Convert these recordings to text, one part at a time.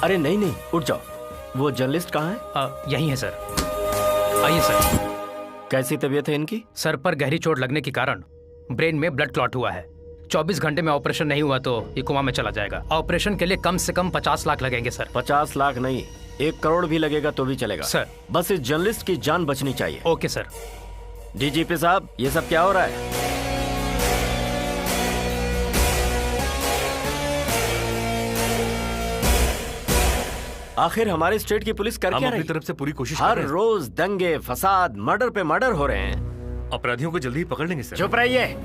अरे नहीं नहीं, उठ जाओ। वो जर्नलिस्ट कहाँ है? यही है सर। आइए सर। कैसी तबीयत है इनकी? सर पर गहरी चोट लगने के कारण ब्रेन में ब्लड क्लॉट हुआ है। 24 घंटे में ऑपरेशन नहीं हुआ तो ये कोमा में चला जाएगा। ऑपरेशन के लिए कम से कम 50 लाख लगेंगे सर। 50 लाख नहीं, 1 करोड़ भी लगेगा तो भी चलेगा सर। बस इस जर्नलिस्ट की जान बचनी चाहिए। Okay sir. डीजीपी साहब, ये सब क्या हो रहा है? आखिर हमारे स्टेट की पुलिस कर क्या रही? अपनी तरफ से पूरी कोशिश हर रोज दंगे, फसाद, मर्डर पे मर्डर हो रहे हैं। अपराधियों को जल्दी ही पकड़ लेंगे सर। चुप रहिए।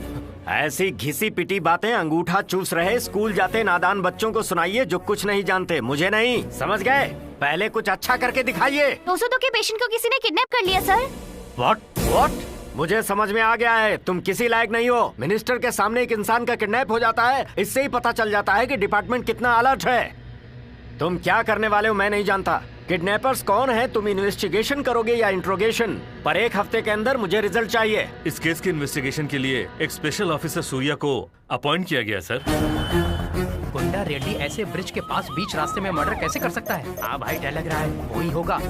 ऐसी घिसी पिटी बातें अंगूठा चूस रहे स्कूल जाते नादान बच्चों को सुनाइए जो कुछ नहीं जानते। मुझे नहीं, समझ गए? पहले कुछ अच्छा करके दिखाइए। 202 के पेशेंट को किसी ने किडनैप कर लिया सर। व्हाट? मुझे समझ में आ गया है, तुम किसी लायक नहीं हो। मिनिस्टर के सामने एक इंसान का किडनैप हो जाता है, इससे ही पता चल जाता है कि डिपार्टमेंट कितना अलर्ट है। तुम क्या करने वाले हो मैं नहीं जानता। किडनैपर्स कौन है तुम इन्वेस्टिगेशन करोगे या इंट्रोगेशन? पर 1 हफ्ते के अंदर मुझे रिजल्ट चाहिए। इस केस के इन्वेस्टिगेशन के लिए एक स्पेशल ऑफिसर सूर्या को अपॉइंट किया गया सर। गुंडा रेड्डी ऐसे ब्रिज के पास बीच रास्ते में मर्डर कैसे कर सकता है? हाँ भाई, डर लग रहा है वही होगा।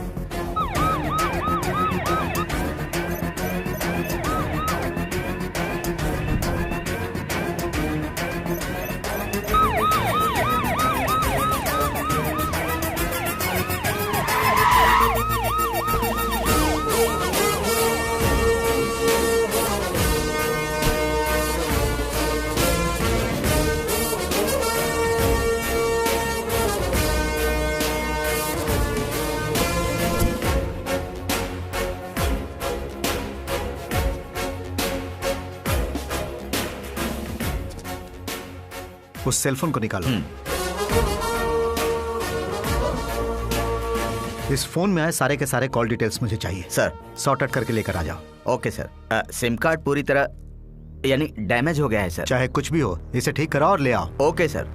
उस सेलफोन को निकालो। इस फोन में आए सारे के सारे कॉल डिटेल्स मुझे चाहिए। सर। सॉर्ट आउट करके लेकर आ जाओ। Okay sir. सिम कार्ड पूरी तरह यानी डैमेज हो गया है सर। चाहे कुछ भी हो, इसे ठीक कराओ और ले आओ। Okay sir.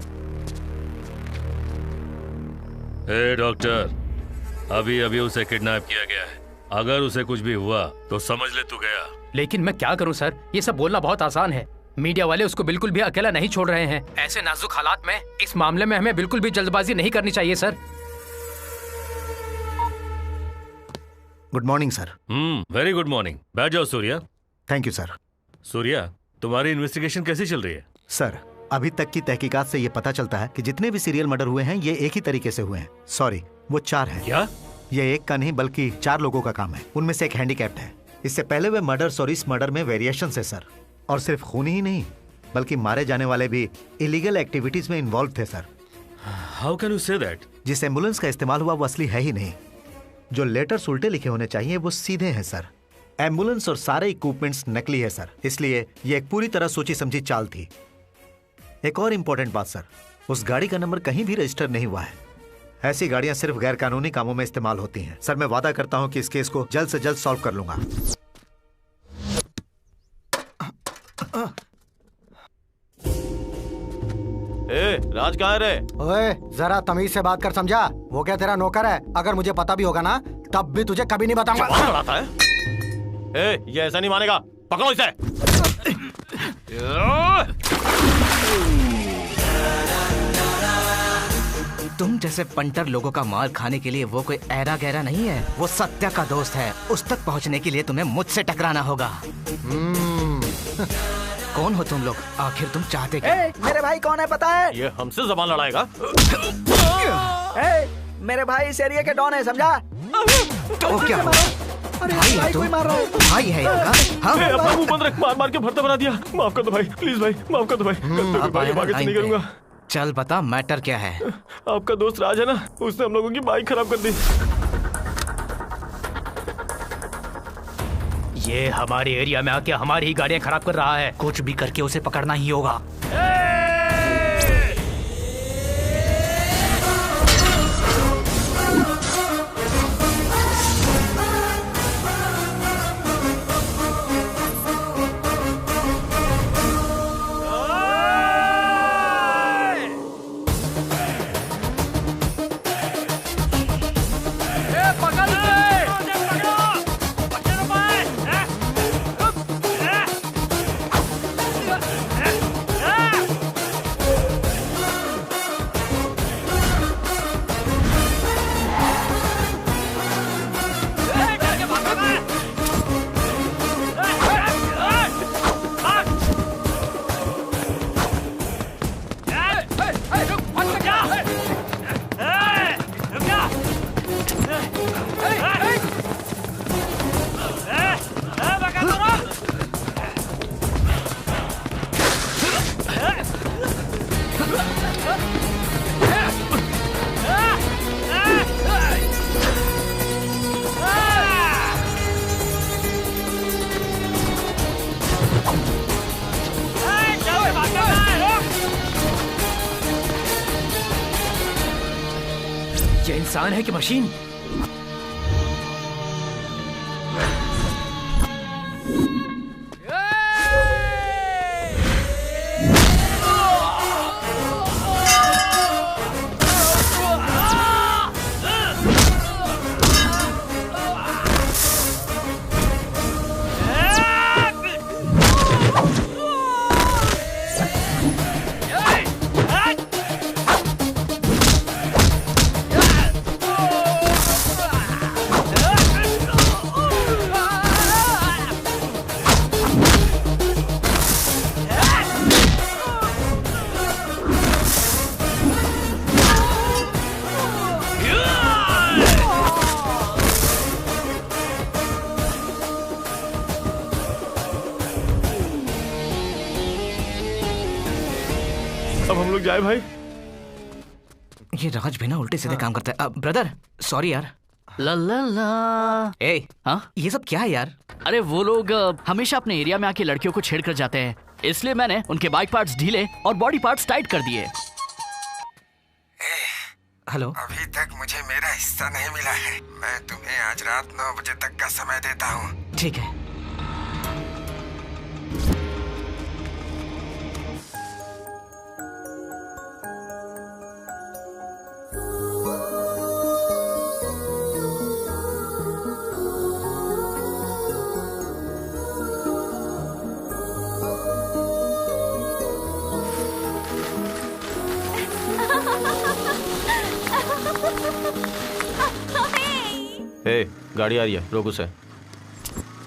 हे डॉक्टर, अभी अभी उसे किडनैप किया गया है। अगर उसे कुछ भी हुआ तो समझ ले तू गया। लेकिन मैं क्या करूं सर, ये सब बोलना बहुत आसान है। मीडिया वाले उसको बिल्कुल भी अकेला नहीं छोड़ रहे हैं। ऐसे नाजुक हालात में इस मामले में हमें बिल्कुल भी जल्दबाजी नहीं करनी चाहिए sir. Good morning sir. Very good morning. बैठ जाओ Surya. Thank you sir. Surya, तुम्हारी इन्वेस्टिगेशन कैसी चल रही है? सर, अभी तक की तहकीकात से ये पता चलता है कि जितने भी सीरियल मर्डर हुए हैं ये एक ही तरीके से हुए हैं। सॉरी, वो 4 हैं। क्या? ये एक का नहीं बल्कि 4 लोगों का काम है। उनमें से एक हैंडीकैप्ड है। इससे पहले वे मर्डर्स और इस मर्डर में वेरिएशन है सर। और सिर्फ खून ही नहीं बल्कि मारे जाने वाले भी इलीगल एक्टिविटीज में इन्वॉल्व थे sir. How can you say that? जिस एम्बुलेंस का इस्तेमाल हुआ वो असली है ही नहीं। जो लेटर्स उल्टे लिखे होने चाहिए वो सीधे हैं सर। एम्बुलेंस और सारे इक्विपमेंट्स नकली है सर। इसलिए ये एक पूरी तरह सोची समझी चाल थी। एक और इम्पोर्टेंट बात सर, उस गाड़ी का नंबर कहीं भी रजिस्टर नहीं हुआ है। ऐसी गाड़ियां सिर्फ गैर कानूनी कामों में इस्तेमाल होती हैं। सर, मैं वादा करता हूं कि इस केस को जल्द से जल्द सॉल्व कर लूंगा। राज कहाँ है रे? ओए, जरा तमीज से बात कर, समझा? वो क्या तेरा नौकर है? अगर मुझे पता भी होगा ना तब भी तुझे कभी नहीं बताऊंगा। लड़ाता है? ये ऐसा नहीं मानेगा। पकड़ो इसे। तुम जैसे पंटर लोगों का माल खाने के लिए वो कोई ऐरा गहरा नहीं है। वो सत्या का दोस्त है। उस तक पहुंचने के लिए तुम्हें मुझसे टकराना होगा। कौन हो तुम लोग? आखिर तुम चाहते क्या? मेरे भाई कौन है पता है? ये हमसे जबान लड़ाएगा। मेरे भाई इस एरिया के डॉन है, समझा? तो क्या हुआ? भाई है तुम? भाई है इनका? हाँ? अपना मुंह बंद रख। मार मार के भरता बना दिया। माफ कर दो भाई, प्लीज भाई, माफ कर दो भाई। आगे से नहीं करूंगा। चल बता, मैटर क्या है? आपका दोस्त राज है ना, उसने हम लोगों की बाइक खराब कर दी। ये हमारे एरिया में आके हमारी ही गाड़ियां खराब कर रहा है। कुछ भी करके उसे पकड़ना ही होगा। ये इंसान है कि मशीन? अब हम लोग जाए भाई। ये राज भी ना उल्टे सीधे काम करता है। ब्रदर सॉरी यार। ला ला ला। ए, हाँ ये सब क्या है यार? अरे वो लोग हमेशा अपने एरिया में आके लड़कियों को छेड़ कर जाते हैं, इसलिए मैंने उनके बाइक पार्ट्स ढीले और बॉडी पार्ट्स टाइट कर दिए। हेलो, अभी तक मुझे मेरा हिस्सा नहीं मिला है। मैं तुम्हें आज रात 9 बजे तक का समय देता हूँ। ठीक है। ए, गाड़ी आ रही है, रोक उसे।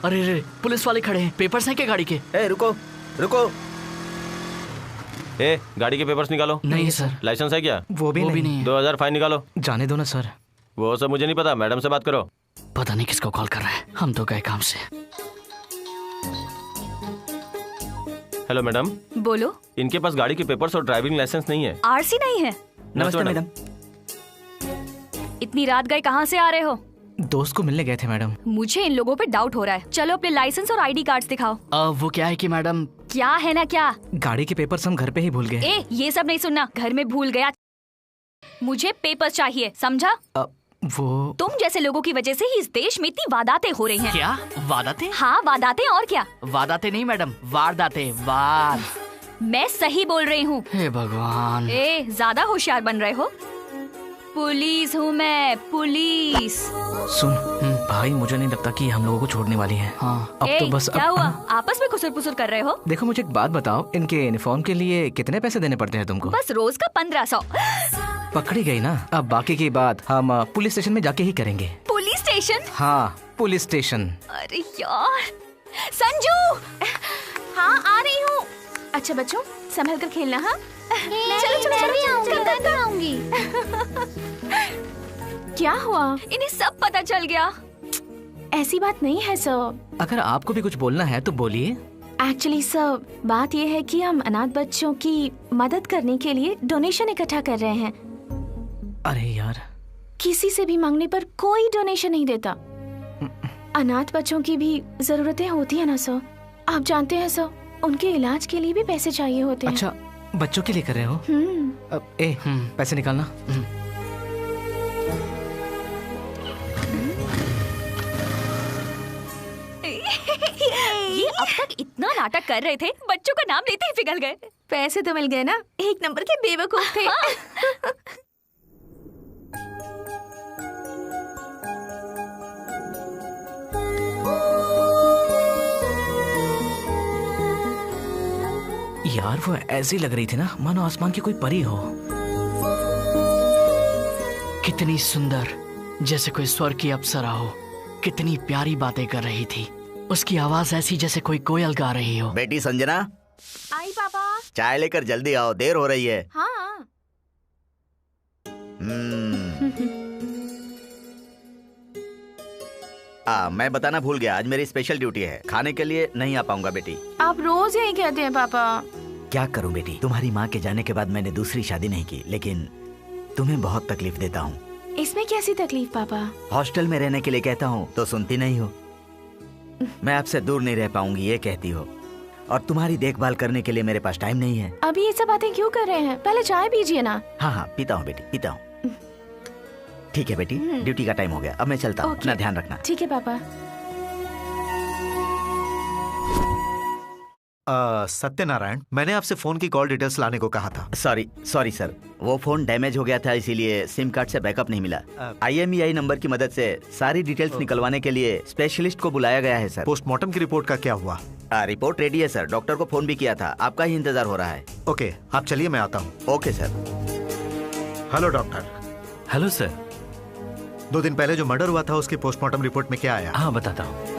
अरे रे, पुलिस वाले खड़े हैं। पेपर्स हैं क्या गाड़ी के? ए, रुको रुको। ए, गाड़ी के पेपर्स निकालो। नहीं सर। लाइसेंस है क्या? वो भी नहीं है। 2000 फाइन निकालो। जाने दो ना सर। वो सब मुझे नहीं पता, मैडम से बात करो। पता नहीं किसको कॉल कर रहा है, हम तो गए काम से। Hello madam. बोलो। इनके पास गाड़ी के पेपर्स और ड्राइविंग लाइसेंस नहीं है। आरसी नहीं है? नमस्ते मैडम। इतनी रात गए कहाँ से आ रहे हो? दोस्त को मिलने गए थे मैडम। मुझे इन लोगों पे डाउट हो रहा है। चलो अपने लाइसेंस और आईडी कार्ड्स दिखाओ। वो क्या है कि मैडम। क्या है ना क्या? गाड़ी के पेपर्स हम घर पे ही भूल गए। ए, ये सब नहीं सुनना। घर में भूल गया। मुझे पेपर्स चाहिए, समझा? वो तुम जैसे लोगों की वजह से ही इस देश में इतनी वारदातें हो रही हैं। क्या वारदातें? हाँ वारदातें, और क्या? वारदातें नहीं मैडम, वारदातें। वार। मैं सही बोल रही हूँ। हे भगवान। ए, ज्यादा होशियार बन रहे हो। पुलिस हूँ मैं, पुलिस। सुन भाई, मुझे नहीं लगता कि हम लोगों को छोड़ने वाली है। हाँ। अब तो बस क्या हुआ? आपस में खुसर पुसर कर रहे हो? देखो मुझे एक बात बताओ, इनके यूनिफॉर्म के लिए कितने पैसे देने पड़ते हैं तुमको? बस रोज का 1500। पकड़ी गई ना। अब बाकी की बात हम पुलिस स्टेशन में जाके ही करेंगे। Police station? हाँ पुलिस स्टेशन। अरे यार। संजू। हाँ आ रही हूँ। अच्छा बच्चों, संभल कर खेलना। हाँ चलो चलो चलो आऊंगी। क्या हुआ? इन्हें सब पता चल गया। ऐसी बात नहीं है सर। अगर आपको भी कुछ बोलना है तो बोलिए। एक्चुअली सर, बात ये है कि हम अनाथ बच्चों की मदद करने के लिए डोनेशन इकट्ठा कर रहे हैं। अरे यार, किसी से भी मांगने पर कोई डोनेशन नहीं देता। अनाथ बच्चों की भी जरूरतें होती है ना सर। आप जानते हैं सर, उनके इलाज के लिए भी पैसे चाहिए होते हैं। अच्छा, बच्चों के लिए कर रहे हो? पैसे निकालना। ये अब तक इतना नाटक कर रहे थे, बच्चों का नाम लेते ही पिघल गए। पैसे तो मिल गए ना। एक नंबर के बेवकूफ थे। यार वो ऐसी लग रही थी ना मानो आसमान की कोई परी हो। कितनी सुंदर, जैसे कोई स्वर्ग की अप्सरा हो। कितनी प्यारी बातें कर रही थी। उसकी आवाज ऐसी जैसे कोई कोयल गा रही हो। बेटी संजना। आई पापा। चाय लेकर जल्दी आओ, देर हो रही है। हाँ। मैं बताना भूल गया, आज मेरी स्पेशल ड्यूटी है। खाने के लिए नहीं आ पाऊंगा बेटी। आप रोज यही कहते हैं पापा। क्या करूं बेटी, तुम्हारी माँ के जाने के बाद मैंने दूसरी शादी नहीं की, लेकिन तुम्हें बहुत तकलीफ देता हूँ। इसमें कैसी तकलीफ पापा? हॉस्टल में रहने के लिए कहता हूँ तो सुनती नहीं हो। मैं आपसे दूर नहीं रह पाऊंगी ये कहती हो, और तुम्हारी देखभाल करने के लिए मेरे पास टाइम नहीं है। अभी ये सब बातें क्यों कर रहे हैं? पहले चाय पीजिए ना। हाँ हाँ पीता हूँ बेटी, पीता हूँ। ठीक है बेटी, ड्यूटी का टाइम हो गया, अब मैं चलता हूँ। अपना ध्यान रखना। ठीक है पापा। सत्यनारायण, मैंने आपसे फोन की कॉल डिटेल्स लाने को कहा था। सॉरी सर, वो फोन डैमेज हो गया था, इसीलिए सिम कार्ड से बैकअप नहीं मिला। IMEI नंबर की मदद से सारी डिटेल्स निकलवाने के लिए स्पेशलिस्ट को बुलाया गया है सर। पोस्टमार्टम की रिपोर्ट का क्या हुआ? रिपोर्ट रेडी है सर, डॉक्टर को फोन भी किया था, आपका ही इंतजार हो रहा है। ओके, आप चलिए, मैं आता हूँ। Okay sir. Hello doctor. Hello sir. 2 दिन पहले जो मर्डर हुआ था उसकी पोस्टमार्टम रिपोर्ट में क्या आया? हाँ बताता हूँ।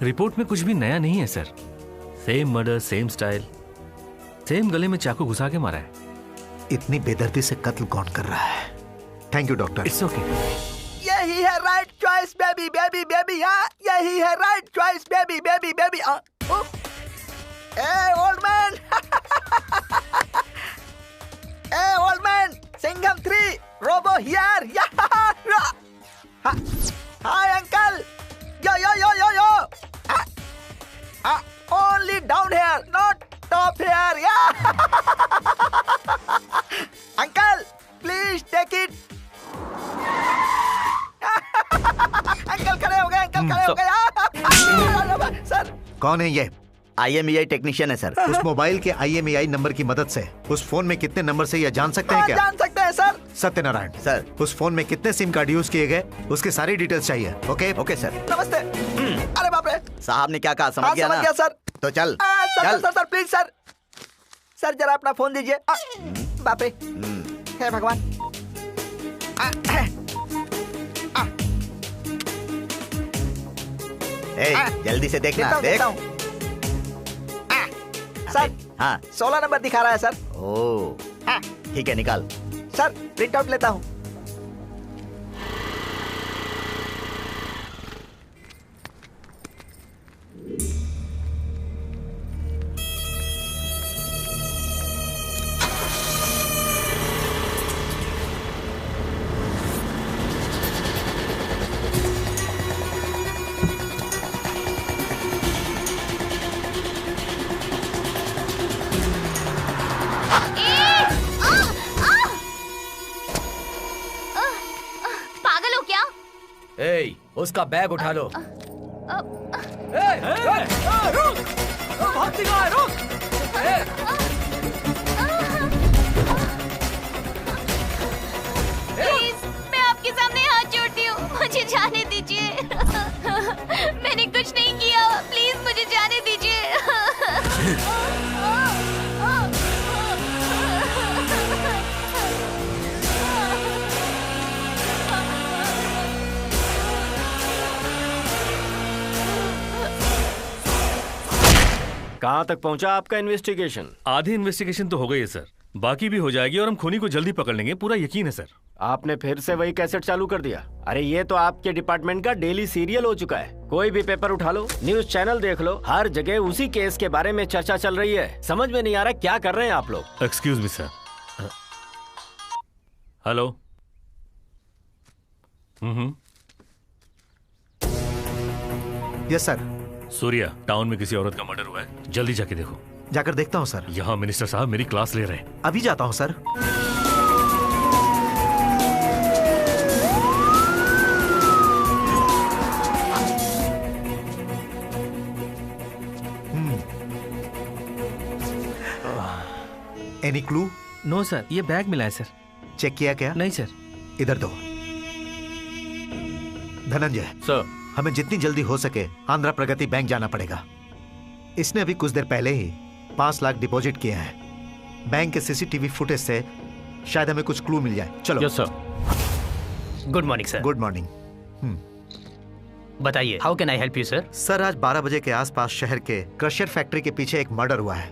रिपोर्ट में कुछ भी नया नहीं है sir. Same murder, same style, same गले में चाकू घुसा के मारा है। इतनी बेदर्दी से कत्ल कौन कर रहा है? Thank you doctor. It's okay. यही है right choice baby baby baby, हाँ यही है right choice baby baby baby. A old man, a old man, Singham 3 robo here. Hi uncle, yo yo yo yo yo, only down here, not top here, yeah. Uncle, please take it. Uncle खड़े हो गए, uncle खड़े हो गए। Sir कौन है ये? IMEI technician है सर। उस मोबाइल के IMEI नंबर की मदद से उस फोन में कितने नंबर से यह जान सकते हैं क्या? जान सकते हैं सर। सत्यनारायण सर, उस फोन में कितने सिम कार्ड यूज किए गए उसकी सारी डिटेल्स चाहिए। Okay okay sir. नमस्ते। अरे बाप रे, साहब ने क्या कहा समझ गया ना? समझ गया सर। तो चल sir sir sir please sir, sir जरा अपना फोन दीजिए। बाप रे, हे भगवान। जल्दी से देखना, देख। सर हाँ 16 नंबर दिखा रहा है सर। ओह ठीक है, निकाल। सर प्रिंट आउट लेता हूँ। उसका बैग उठा लो। प्लीज, मैं आपके सामने हाथ जोड़ती हूँ, मुझे जाने दीजिए। मैंने कुछ नहीं किया, प्लीज मुझे जाने दीजिए। कहाँ तक पहुँचा आपका इन्वेस्टिगेशन? आधी इन्वेस्टिगेशन तो हो गई है सर, बाकी भी हो जाएगी और हम खूनी को जल्दी पकड़ लेंगे, पूरा यकीन है सर। आपने फिर से वही कैसेट चालू कर दिया? अरे ये तो आपके डिपार्टमेंट का डेली सीरियल हो चुका है। कोई भी पेपर उठा लो, न्यूज चैनल देख लो, हर जगह उसी केस के बारे में चर्चा चल रही है। समझ में नहीं आ रहा क्या कर रहे हैं आप लोग। Excuse me sir. Hello. Yes sir. Surya, town में किसी औरत का मर्डर हुआ है, जल्दी जाके देखो। जाकर देखता हूँ सर। यहाँ मिनिस्टर साहब मेरी क्लास ले रहे हैं। अभी जाता हूँ sir. Any clue? No sir, ये बैग मिला है सर। चेक किया क्या? नहीं सर। इधर दो। धनंजय सर, हमें जितनी जल्दी हो सके आंध्रा प्रगति बैंक जाना पड़ेगा। इसने अभी कुछ देर पहले ही 5 लाख डिपॉजिट किया है। बैंक के CCTV फुटेज से शायद हमें कुछ क्लू मिल जाए। चलो। Yes sir. Good morning sir. Good morning. बताइए, how can I help you sir? Sir, आज 12 बजे के आसपास शहर के क्रशर फैक्ट्री के पीछे एक मर्डर हुआ है।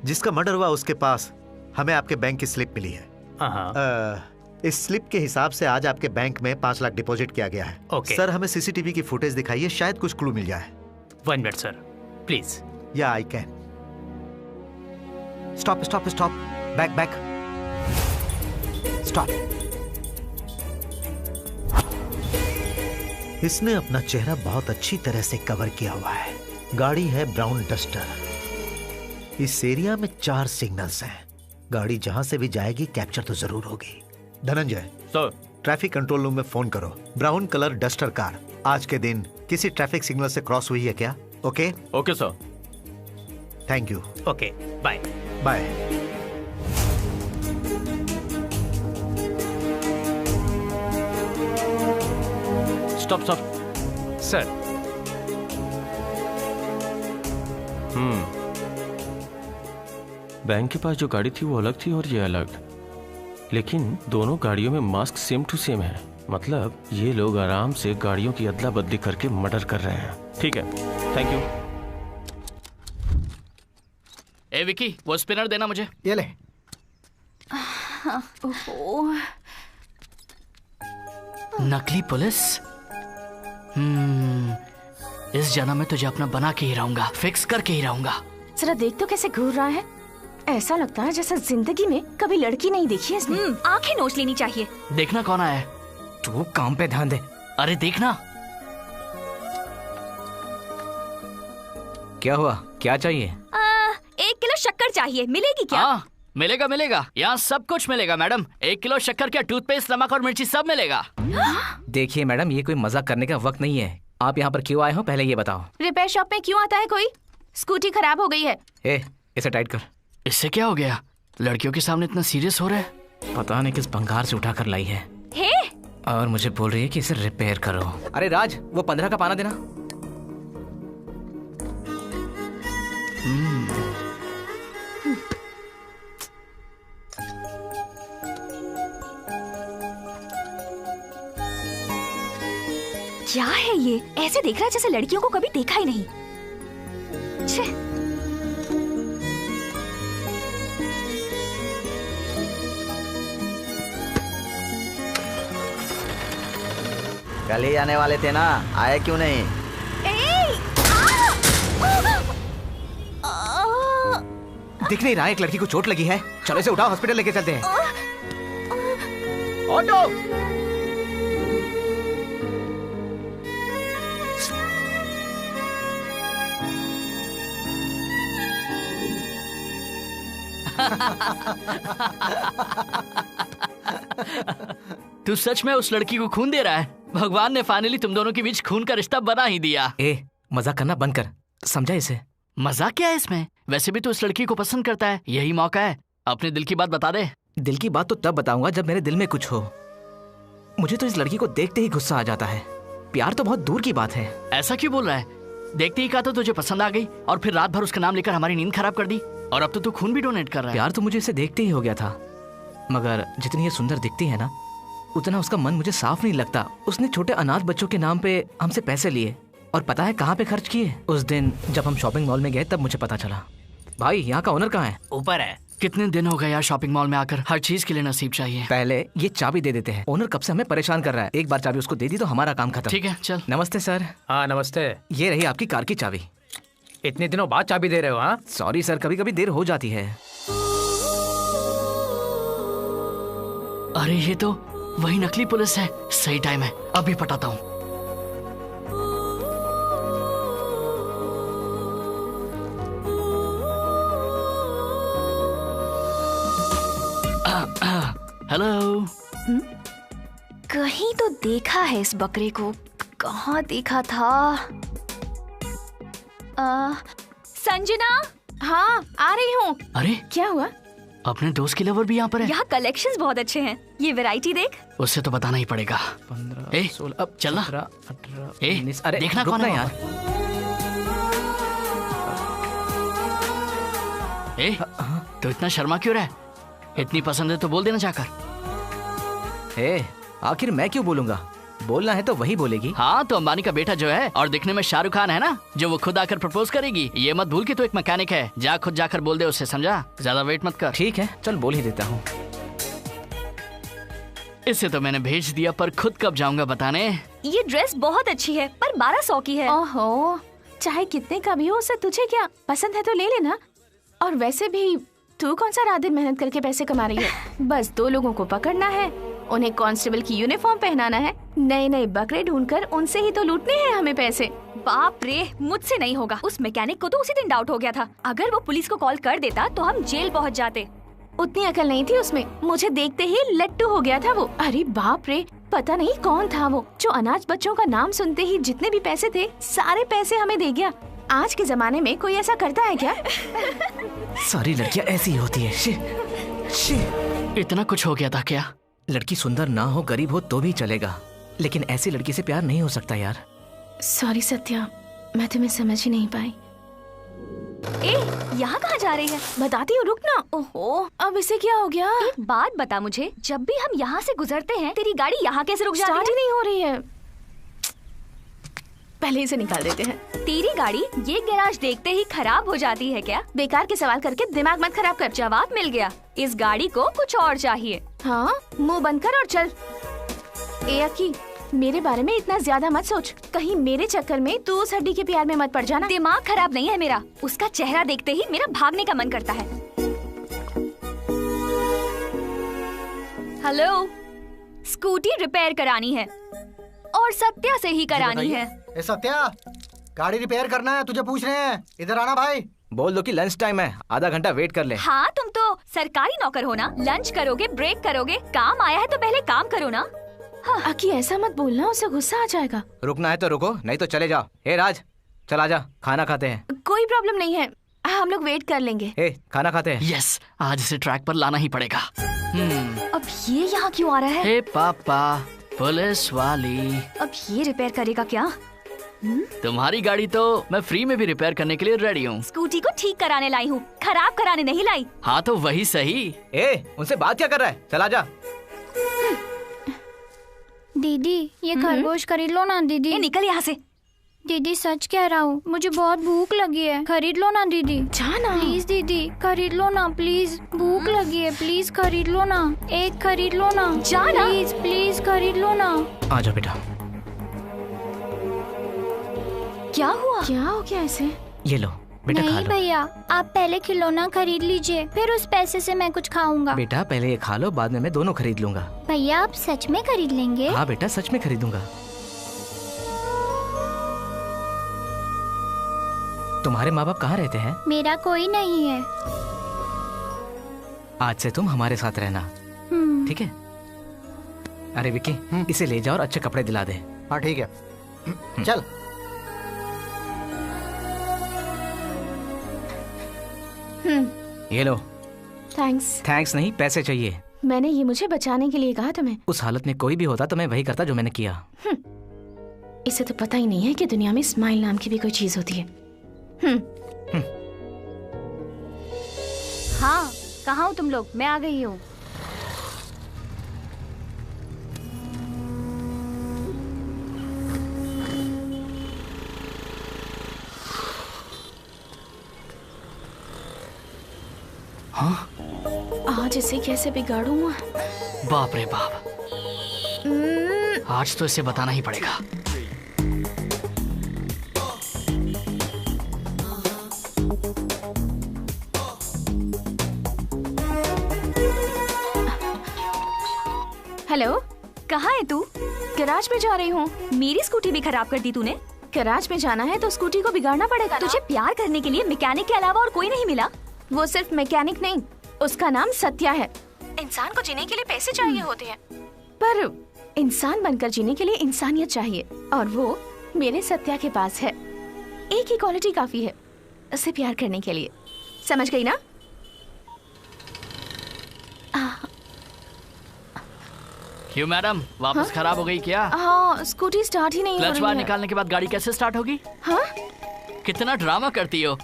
जिसका मर्डर हुआ उसके पास हमें आपके बैंक की स्लिप मिली है। इस स्लिप के हिसाब से आज आपके बैंक में 5 लाख डिपॉजिट किया गया है। Okay. सर, हमें CCTV की फुटेज दिखाइए, शायद कुछ क्लू मिल जाए। 1 minute sir, please. Yeah I can. Stop stop stop, back back, stop. इसने अपना चेहरा बहुत अच्छी तरह से कवर किया हुआ है। गाड़ी है ब्राउन डस्टर। इस एरिया में 4 सिग्नल्स हैं। गाड़ी जहां से भी जाएगी कैप्चर तो जरूर होगी। Dhananjay sir, traffic control room में फोन करो। ब्राउन कलर डस्टर कार आज के दिन किसी ट्रैफिक सिग्नल से क्रॉस हुई है क्या? Okay okay sir. Thank you. Okay bye bye. Stop stop sir. Bank के पास जो गाड़ी थी वो अलग थी और ये अलग, लेकिन दोनों गाड़ियों में मास्क सेम टू सेम है। मतलब ये लोग आराम से गाड़ियों की अदला बदली करके मर्डर कर रहे हैं। ठीक है, थैंक यू। ए विकी, वो स्पिनर देना मुझे। ये ले। नकली पुलिस। इस जन्म में तुझे अपना बना के ही रहूंगा, फिक्स करके ही रहूंगा। जरा देख तो कैसे घूर रहा है। ऐसा लगता है जैसे जिंदगी में कभी लड़की नहीं देखी है इसने। आंखें नोच लेनी चाहिए। देखना कौन आया है। तू काम पे ध्यान दे। अरे देखना। क्या हुआ, क्या चाहिए? 1 किलो शक्कर चाहिए, मिलेगी क्या? हाँ मिलेगा मिलेगा, यहाँ सब कुछ मिलेगा मैडम। 1 किलो शक्कर, क्या टूथपेस्ट, नमक और मिर्ची सब मिलेगा। देखिए मैडम, ये कोई मजाक करने का वक्त नहीं है। आप यहाँ पर क्यों आए हो पहले ये बताओ। रिपेयर शॉप में क्यों आता है कोई? स्कूटी खराब हो गई है। इसे टाइट कर। इससे क्या हो गया? लड़कियों के सामने इतना सीरियस हो रहा है। पता नहीं किस भंगार से उठा कर लाई है। और मुझे बोल रही है कि इसे रिपेयर करो। अरे राज, वो 15 का पाना देना। क्या है ये? ऐसे देख रहा है जैसे लड़कियों को कभी देखा ही नहीं। छे। कल ही आने वाले थे ना, आए क्यों नहीं? दिख नहीं रहा है एक लड़की को चोट लगी है। चलो इसे उठाओ, हॉस्पिटल लेके चलते हैं। ऑटो। तू सच में उस लड़की को खून दे रहा है? भगवान ने फाइनली तुम दोनों के बीच खून का रिश्ता बना ही दिया। मजाक करना बंद कर, समझा इसे? मजाक क्या है इसमें? वैसे भी तो इस लड़की को पसंद करता है, यही मौका है। अपने दिल की बात बता दे। दिल की बात तो तब बताऊंगा जब मेरे दिल में कुछ हो। मुझे तो इस लड़की को देखते ही गुस्सा आ जाता है। प्यार तो बहुत दूर की बात है। ऐसा क्यों बोल रहा है? देखते ही कहा तो तुझे पसंद आ गई और फिर रात भर उसका नाम लेकर हमारी नींद खराब कर दी, और अब तो तू खून भी डोनेट कर रहा है। प्यार तो मुझे इसे देखते ही हो गया था, मगर जितनी ये सुंदर दिखती है ना, उतना उसका मन मुझे साफ नहीं लगता। उसने छोटे अनाथ बच्चों के नाम पे हमसे पैसे लिए, और पता है कहाँ पे खर्च किए? उस दिन जब हम शॉपिंग मॉल में गए तब मुझे पता चला। भाई, यहाँ का ओनर कहाँ है? ऊपर है। कितने दिन हो गए यार शॉपिंग मॉल में आकर, हर चीज के लिए नसीब चाहिए। पहले ये चाबी दे देते हैं। ओनर कब से हमें परेशान कर रहा है। एक बार चाबी उसको दे दी तो हमारा काम खत्म। ठीक है, चल। नमस्ते सर। हाँ नमस्ते। ये रही आपकी कार की चाबी। इतने दिनों बाद चाबी दे रहे हो? हाँ सॉरी सर, कभी कभी देर हो जाती है। अरे ये तो वही नकली पुलिस है। सही टाइम है, अभी पटाता हूँ। हेलो। कहीं तो देखा है इस बकरे को। कहाँ देखा था? संजना। हाँ आ रही हूँ। अरे क्या हुआ? अपने दोस्त की लवर भी यहाँ पर है। यहाँ कलेक्शंस बहुत अच्छे हैं। ये वैरायटी देख। उससे तो बताना ही पड़ेगा। 15, 16, अब चलना। 18, ए, 19। अरे देखना कौन है यार। ए, तो इतना शर्मा क्यों रहा है? इतनी पसंद है तो बोल देना जाकर। आखिर मैं क्यों बोलूंगा? बोलना है तो वही बोलेगी। हाँ तो अंबानी का बेटा जो है और दिखने में शाहरुख खान है ना, जो वो खुद आकर प्रपोज करेगी। ये मत भूल कि तू एक मैकेनिक है। जा खुद जाकर बोल दे उससे, समझा? ज्यादा वेट मत कर। ठीक है, चल बोल ही देता हूँ। इससे तो मैंने भेज दिया, पर खुद कब जाऊंगा बताने। ये ड्रेस बहुत अच्छी है, पर 1200 की है। ओहो, चाहे कितने का भी हो, उससे तुझे क्या पसंद है तो ले लेना। और वैसे भी तू कौन सा रात दिन मेहनत करके पैसे कमा रही है? बस 2 लोगों को पकड़ना है, उन्हें कांस्टेबल की यूनिफॉर्म पहनाना है, नए नए बकरे ढूंढकर उनसे ही तो लूटने हैं हमें पैसे। बाप रे, मुझसे नहीं होगा। उस मैकेनिक को तो उसी दिन डाउट हो गया था। अगर वो पुलिस को कॉल कर देता तो हम जेल पहुंच जाते। उतनी अकल नहीं थी उसमें, मुझे देखते ही लट्टू हो गया था वो। अरे बाप रे, पता नहीं कौन था वो जो अनाथ बच्चों का नाम सुनते ही जितने भी पैसे थे सारे पैसे हमें दे गया। आज के जमाने में कोई ऐसा करता है क्या? सारी लड़कियां ऐसी ही होती है। She, she. इतना कुछ हो गया था क्या? लड़की सुंदर ना हो, गरीब हो तो भी चलेगा, लेकिन ऐसी लड़की से प्यार नहीं हो सकता यार। सॉरी सत्या, मैं तुम्हें समझ ही नहीं पाई। ए, यहाँ कहाँ जा रही है? बताती हूँ, रुक ना। ओहो, अब इसे क्या हो गया? एक बात बता मुझे, जब भी हम यहाँ से गुजरते हैं तेरी गाड़ी यहाँ कैसे रुक जाती है? स्टार्ट ही नहीं हो रही है। पहले इसे निकाल देते हैं। तेरी गाड़ी ये गैराज देखते ही खराब हो जाती है क्या? बेकार के सवाल करके दिमाग मत खराब कर। जवाब मिल गया, इस गाड़ी को कुछ और चाहिए। हाँ, मुंह बंद कर और चल। ए अक्की, मेरे बारे में इतना ज्यादा मत सोच, कहीं मेरे चक्कर में तू उस हड्डी के प्यार में मत पड़ जाना। दिमाग खराब नहीं है मेरा, उसका चेहरा देखते ही मेरा भागने का मन करता है। हेलो, स्कूटी रिपेयर करानी है और सत्या से ही करानी है। ए सत्या, गाड़ी रिपेयर करना है, तुझे पूछ रहे हैं, इधर आना भाई। बोल दो कि लंच टाइम है, आधा घंटा वेट कर ले। हाँ, तुम तो सरकारी नौकर हो ना, लंच करोगे, ब्रेक करोगे, काम आया है तो पहले काम करो ना। हाँ। अक्की ऐसा मत बोलना, उसे गुस्सा आ जाएगा। रुकना है तो रुको, नहीं तो चले जाओ। हे राज, चल आजा, खाना खाते हैं। कोई प्रॉब्लम नहीं है, हम लोग वेट कर लेंगे। हे, खाना खाते हैं। यस, आज इसे ट्रैक पर लाना ही पड़ेगा। अब ये यहाँ क्यों आ रहा है? हे पापा, पुलिस वाली। अब ये रिपेयर करेगा क्या? तुम्हारी गाड़ी तो मैं फ्री में भी रिपेयर करने के लिए रेडी हूँ। स्कूटी को ठीक कराने लाई हूँ, खराब कराने नहीं लाई। हाँ तो वही सही। ए, उनसे बात क्या कर रहा है, चला जा। दीदी, ये खरगोश खरीद लो ना दीदी। निकल यहाँ से। दीदी सच कह रहा हूँ, मुझे बहुत भूख लगी है, खरीद लो ना दीदी। जाना प्लीज दीदी, खरीद लो ना प्लीज, भूख लगी है, प्लीज खरीद लो ना, एक खरीद लो ना। जाना प्लीज प्लीज खरीद लो ना। आ जाओ बेटा। क्या हुआ? क्या हो गया इसे? ये लो बेटा, खा नहीं लो। भैया, आप पहले खिलौना खरीद लीजिए, फिर उस पैसे से मैं कुछ खाऊंगा। बेटा पहले ये खा लो, बाद में मैं दोनों खरीद लूंगा। भैया आप सच में खरीद लेंगे? हाँ बेटा, सच में खरीदूंगा। तुम्हारे माँ बाप कहाँ रहते हैं? मेरा कोई नहीं है। आज से तुम हमारे साथ रहना, ठीक है? अरे विक्की, इसे ले जाओ और अच्छे कपड़े दिला दे। हाँ ठीक है, चल। ये लो। थैंक्स। थैंक्स नहीं, पैसे चाहिए। मैंने ये मुझे बचाने के लिए कहा तुम्हें। उस हालत में कोई भी होता तो मैं वही करता जो मैंने किया। इसे तो पता ही नहीं है कि दुनिया में स्माइल नाम की भी कोई चीज होती है। हाँ, कहाँ हो तुम लोग? मैं आ गई हूँ। हाँ? आज इसे कैसे बिगाड़ूं? बाप रे बाप, आज तो इसे बताना ही पड़ेगा। हेलो, कहाँ है तू? गैराज में जा रही हूँ। मेरी स्कूटी भी खराब कर दी तूने। गैराज में जाना है तो स्कूटी को बिगाड़ना पड़ेगा। तुझे प्यार करने के लिए मैकेनिक के अलावा और कोई नहीं मिला? वो सिर्फ मैकेनिक नहीं, उसका नाम सत्या है। इंसान को जीने के लिए पैसे चाहिए होते हैं, पर इंसान बनकर जीने के लिए इंसानियत चाहिए, और वो मेरे सत्या के पास है। एक ही क्वालिटी काफी है उससे प्यार करने के लिए। समझ गई ना? क्यों मैडम, वापस खराब हो गई क्या? हाँ, स्कूटी स्टार्ट ही नहीं हो रही है। क्लच बार निकालने के बाद गाड़ी कैसे स्टार्ट होगी? हाँ? कितना ड्रामा करती हो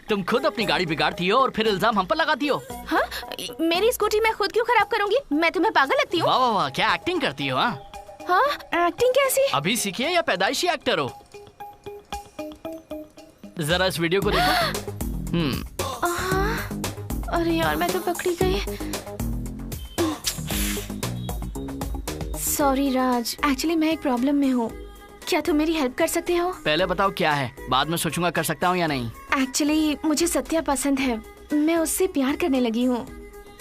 तुम, खुद अपनी गाड़ी बिगाड़ती हो और फिर इल्जाम हम पर लगाती हो। हाँ? मेरी स्कूटी मैं खुद क्यों खराब करूंगी? मैं तुम्हें पागल लगती हूँ? वाह वाह वाह, क्या एक्टिंग करती हो। हाँ, एक्टिंग कैसी? अभी सीखिए या पैदाइशी एक्टर हो? जरा इस वीडियो को देखो। अरे यार, मैं तो पकड़ी गई। सॉरी राज, एक्चुअली मैं एक प्रॉब्लम में हूँ। क्या तुम मेरी हेल्प कर सकते हो? पहले बताओ क्या है, बाद में सोचूंगा कर सकता हूँ या नहीं। एक्चुअली मुझे सत्या पसंद है, मैं उससे प्यार करने लगी हूँ,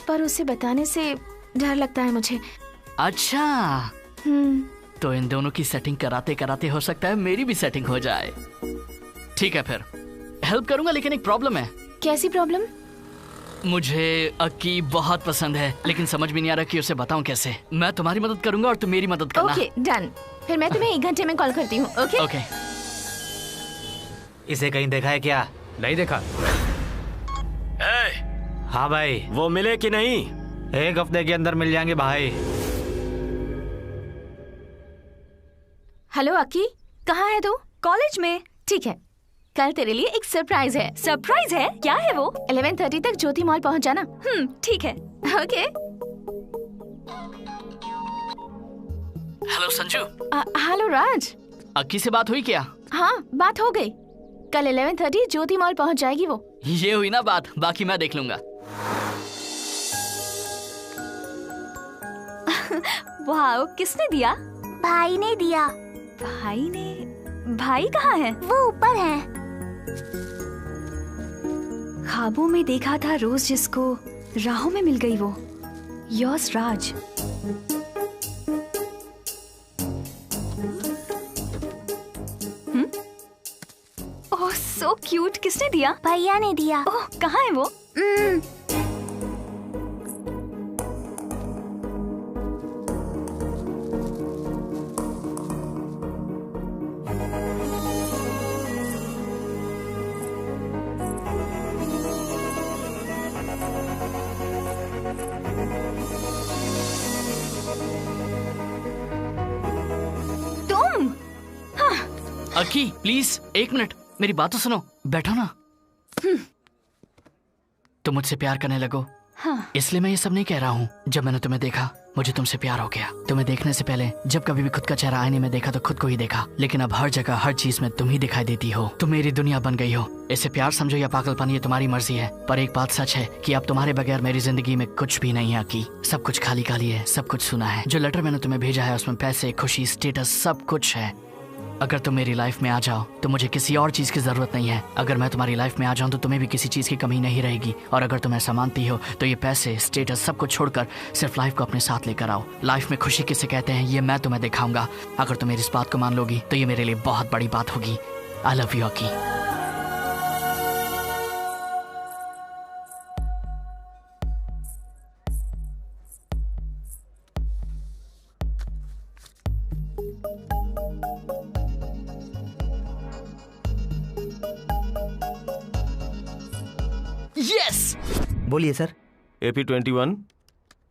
पर उसे बताने से डर लगता है मुझे। अच्छा, तो इन दोनों की सेटिंग कराते कराते हो सकता है मेरी भी सेटिंग हो जाए। ठीक है, फिर हेल्प करूंगा, लेकिन एक प्रॉब्लम है। कैसी प्रॉब्लम? मुझे अक्की बहुत पसंद है, लेकिन समझ में नहीं आ रहा कि उसे बताऊं कैसे। मैं तुम्हारी मदद करूंगा और तुम मेरी मदद करना। Okay done. फिर मैं तुम्हें 1 घंटे में कॉल करती हूँ। Okay okay. इसे कहीं देखा है क्या? नहीं देखा। हाँ भाई। वो मिले कि नहीं? 1 हफ्ते के अंदर मिल जाएंगे भाई। हेलो अक्की, कहाँ है तू? कॉलेज में। ठीक है, कल तेरे लिए एक सरप्राइज है। सरप्राइज है? क्या है वो? 11:30 तक ज्योति मॉल पहुँच जाना। ठीक है। ओके। हेलो संजू। हेलो राज। अक्की से बात हुई क्या? हाँ, बात हो गई। कल 11:30 ज्योति मॉल पहुँच जाएगी वो। ये हुई ना बात, बाकी मैं देख लूंगा। वाह, किसने दिया? भाई ने दिया। भाई ने? भाई कहाँ है? वो ऊपर है। ख्वाबों में देखा था रोज जिसको, राहों में मिल गई वो। योर्स राज। ओह सो क्यूट। किसने दिया? भैया ने दिया। ओह, कहाँ है वो? अक्की प्लीज 1 मिनट, मेरी बात तो सुनो। बैठो ना। तुम मुझसे प्यार करने लगो। हाँ। इसलिए मैं ये सब नहीं कह रहा हूँ। जब मैंने तुम्हें देखा मुझे तुमसे प्यार हो गया। तुम्हें देखने से पहले जब कभी भी खुद का चेहरा आईने में देखा तो खुद को ही देखा, लेकिन अब हर जगह हर चीज में तुम ही दिखाई देती हो। तुम मेरी दुनिया बन गई हो। इसे प्यार समझो या पागलपन, ये तुम्हारी मर्जी है। पर एक बात सच है कि अब तुम्हारे बगैर मेरी जिंदगी में कुछ भी नहीं है अक्की। सब कुछ खाली खाली है, सब कुछ सुना है। जो लेटर मैंने तुम्हें भेजा है उसमें पैसे, खुशी, स्टेटस सब कुछ है। अगर तुम मेरी लाइफ में आ जाओ तो मुझे किसी और चीज की जरूरत नहीं है। अगर मैं तुम्हारी लाइफ में आ जाऊं तो तुम्हें भी किसी चीज की कमी नहीं रहेगी। और अगर तुम ऐसा मानती हो तो ये पैसे, स्टेटस सब कुछ छोड़कर सिर्फ लाइफ को अपने साथ लेकर आओ। लाइफ में खुशी किसे कहते हैं ये मैं तुम्हें दिखाऊंगा। अगर तुम मेरी इस बात को मान लोगी तो ये मेरे लिए बहुत बड़ी बात होगी। I love you Akki. Yes. बोलिए sir. AP21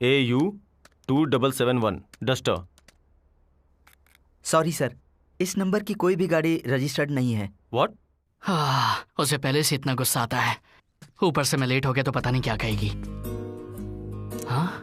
AU 2771 Duster. Sorry sir, इस नंबर की कोई भी गाड़ी रजिस्टर्ड नहीं है। व्हाट? उसे पहले से इतना गुस्सा आता है, ऊपर से मैं लेट हो गया तो पता नहीं क्या कहेगी। हाँ?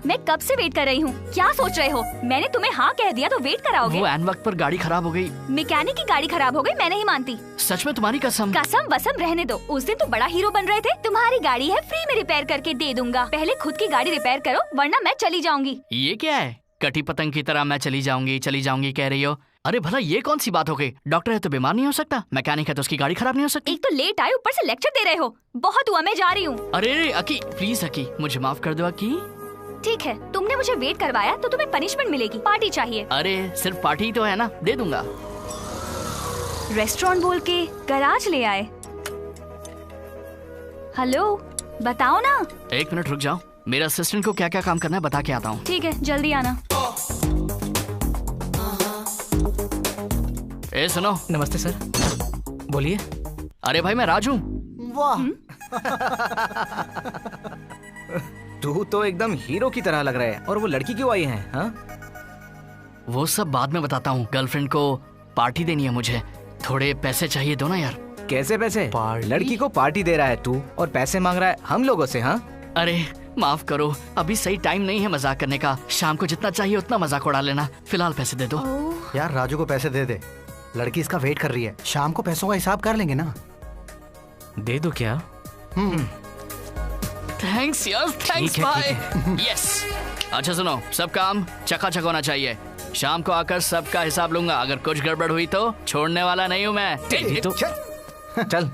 मैं कब से वेट कर रही हूँ। क्या सोच रहे हो? मैंने तुम्हें हाँ कह दिया तो वेट कराओगे? वो एन वक्त पर गाड़ी खराब हो गई। मैकेनिक की गाड़ी खराब हो गई? मैं नहीं मानती। सच में तुम्हारी कसम? कसम वसम रहने दो। उस दिन तो बड़ा हीरो बन रहे थे। तुम्हारी गाड़ी है, फ्री में रिपेयर करके दे दूंगा। पहले खुद की गाड़ी रिपेयर करो वरना मैं चली जाऊंगी। ये क्या है? कटी पतंग की तरह मैं चली जाऊंगी कह रही हो। अरे भला ये कौन सी बात हो गई? डॉक्टर है तो बीमार नहीं हो सकता, मैकेनिक है तो उसकी गाड़ी खराब नहीं हो सकती। एक तो लेट आए, ऊपर से लेक्चर दे रहे हो। बहुत हुआ, मैं जा रही हूँ। अरे अक्की प्लीज अक्की, मुझे माफ कर दो अक्की। ठीक है, तुमने मुझे वेट करवाया तो तुम्हें पनिशमेंट मिलेगी। पार्टी चाहिए। अरे सिर्फ पार्टी ही तो है ना, दे दूंगा। रेस्टोरेंट बोल के गराज ले आए। हेलो, बताओ ना। 1 मिनट रुक जाओ, मेरा असिस्टेंट को क्या क्या काम करना है बता के आता हूँ। ठीक है, जल्दी आना। ए सुनो। नमस्ते सर। बोलिए। अरे भाई मैं राज हूँ। वाह। तू तो एकदम हीरो की तरह लग रहा है। और वो लड़की क्यों आई है? हाँ? वो सब बाद में बताता हूँ। गर्लफ्रेंड को पार्टी देनी है मुझे, थोड़े पैसे चाहिए, दो ना यार। कैसे पैसे? लड़की को पार्टी दे रहा है तू और पैसे मांग रहा है हम लोगों से? हाँ? अरे माफ करो, अभी सही टाइम नहीं है मजाक करने का। शाम को जितना चाहिए उतना मजाक उड़ा लेना, फिलहाल पैसे दे दो। यार राजू को पैसे दे दे, लड़की इसका वेट कर रही है। शाम को पैसों का हिसाब कर लेंगे ना। दे दो क्या? थैंक्स यार, थैंक्स बाय। यस। अच्छा सुनो, सब काम चकाचक होना चाहिए। शाम को आकर सबका हिसाब लूंगा। अगर कुछ गड़बड़ हुई तो छोड़ने वाला नहीं हूँ मैं। तो चल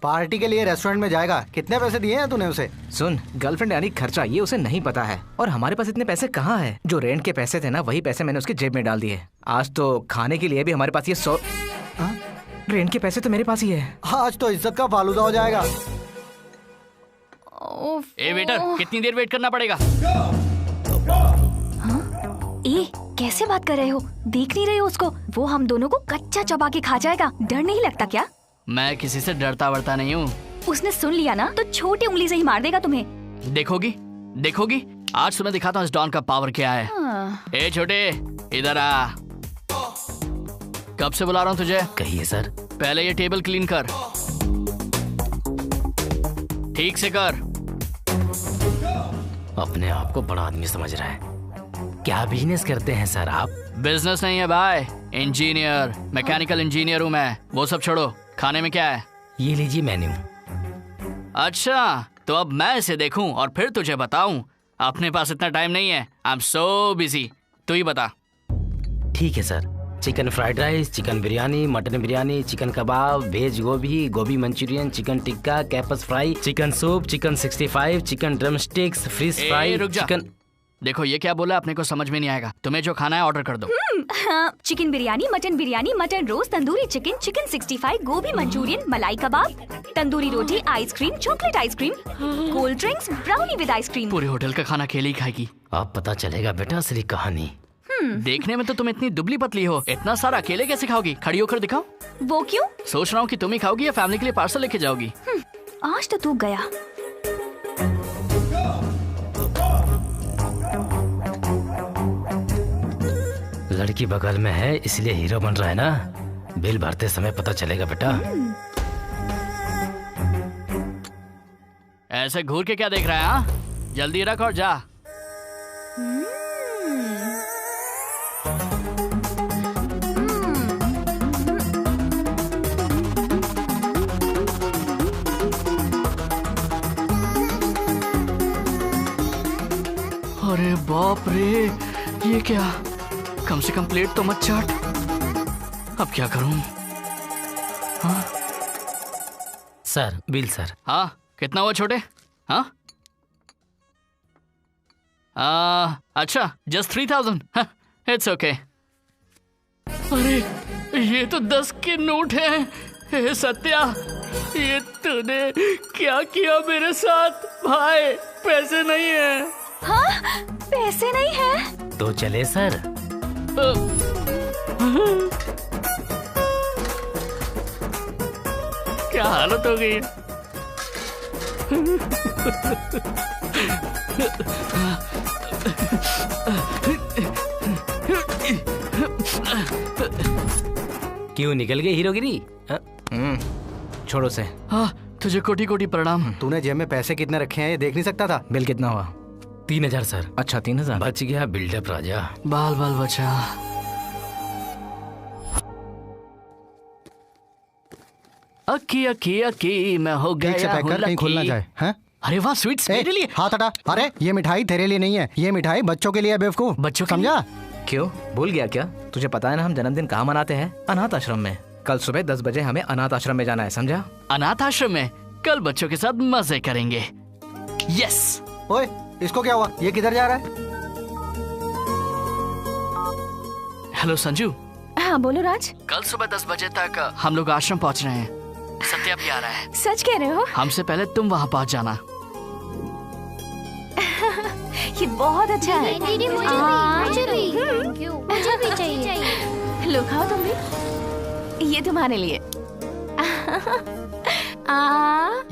पार्टी के लिए रेस्टोरेंट में जाएगा। कितने पैसे दिए हैं तूने उसे? सुन, गर्लफ्रेंड यानी खर्चा ये उसे नहीं पता है। और हमारे पास इतने पैसे कहाँ है? जो रेंट के पैसे थे ना वही पैसे मैंने उसके जेब में डाल दिए। आज तो खाने के लिए भी हमारे पास ये 100। रेंट के पैसे तो मेरे पास ही है। आज तो इज्जत का फालूदा हो जाएगा। ए वेटर, कितनी देर वेट करना पड़ेगा? ए, कैसे बात कर रहे हो? देख नहीं रहे हो उसको? वो हम दोनों को कच्चा चबा के खा जाएगा। डर नहीं लगता क्या? मैं किसी से डरता वरता नहीं हूँ। उसने सुन लिया ना तो छोटी उंगली से ही मार देगा तुम्हें। देखोगी देखोगी, आज तुम्हें दिखाता हूँ इस डॉन का पावर क्या है। ए छोटे, इधर आ। कब से बुला रहा हूँ तुझे? कहिए सर। पहले ये टेबल क्लीन कर, ठीक से कर। अपने आप को बड़ा आदमी समझ रहा है। क्या बिजनेस करते हैं सर आप? बिजनेस नहीं है भाई, इंजीनियर, मैकेनिकल इंजीनियर हूँ मैं। वो सब छोड़ो, खाने में क्या है? ये लीजिए मेन्यू। अच्छा, तो अब मैं इसे देखूं और फिर तुझे बताऊं? अपने पास इतना टाइम नहीं है। I am so busy. तू ही बता। ठीक है sir. Chicken fried rice, chicken biryani, mutton biryani, chicken kebab, veg gobi, gobi manchurian, chicken tikka, कैपस fry, chicken soup, chicken 65, chicken drum sticks, fish fry, रुक जा। चिकन। देखो ये क्या बोला, अपने को समझ में नहीं आएगा। तुम्हें जो खाना है ऑर्डर कर दो। हाँ, chicken biryani, mutton roast, tandoori chicken, chicken 65, gobi manchurian, malai kebab, tandoori roti, ice cream, chocolate ice cream, cold drinks, brownie with ice cream. पूरे होटल का खाना अकेले ही खाएगी। अब पता चलेगा बेटा असली कहानी। देखने में तो तुम इतनी दुबली पतली हो, इतना सारा अकेले कैसे खाओगी? खड़ी होकर दिखाओ। वो क्यों? सोच रहा हूँ कि तुम ही खाओगी या फैमिली के लिए पार्सल लेके जाओगी। आज तो तू गया। लड़की बगल में है इसलिए हीरो बन रहा है ना। बिल भरते समय पता चलेगा बेटा। ऐसे घूर के क्या देख रहा है? हाँ, जल्दी रख और जा। अरे बाप रे, ये क्या? कम से कम प्लेट तो मत चाट। अब क्या करूं? हाँ? Sir bill sir. हाँ, कितना हुआ छोटे? हाँ? अच्छा, जस्ट 3000। It's okay. अरे ये तो 10 के नोट हैं। हे सत्या, ये तूने क्या किया मेरे साथ? भाई पैसे नहीं है। हाँ, पैसे नहीं है तो चले सर। क्या हालत हो गई? क्यों निकल गए हीरोगिरी? छोड़ो से। हाँ, तुझे कोटि कोटि प्रणाम। तूने जेब में पैसे कितने रखे हैं ये देख नहीं सकता था? बिल कितना हुआ? 3000 सर। अच्छा 3000। बच गया बिल्डअप राजा। बाल बाल बचा। अक्की अक्की अक्की मैं हो गया। ठीक से पैक कर, कहीं खुल ना जाए। हैं? अरे वाह, स्वीट्स मेरे लिए। हाथ हटा। अरे ये मिठाई तेरे लिए नहीं है, ये मिठाई बच्चों के लिए है बेवकूफ। बच्चों समझा? क्यों भूल गया क्या? तुझे पता है ना हम जन्मदिन कहाँ मनाते हैं? अनाथ आश्रम में। कल सुबह 10 बजे हमें अनाथ आश्रम में जाना है, समझा? अनाथ आश्रम में कल बच्चों के साथ मजे करेंगे। यस। ओए इसको क्या हुआ? ये किधर जा रहा है? हेलो संजू। हाँ बोलो राज। कल सुबह 10 बजे तक हम लोग आश्रम पहुंच रहे हैं। सत्या भी आ रहा है। सच कह रहे हो? हमसे पहले तुम वहाँ पहुँच जाना। ये बहुत अच्छा है। दीदी मुझे भी चाहिए। लो खाओ तुम भी। ये तुम्हारे लिए।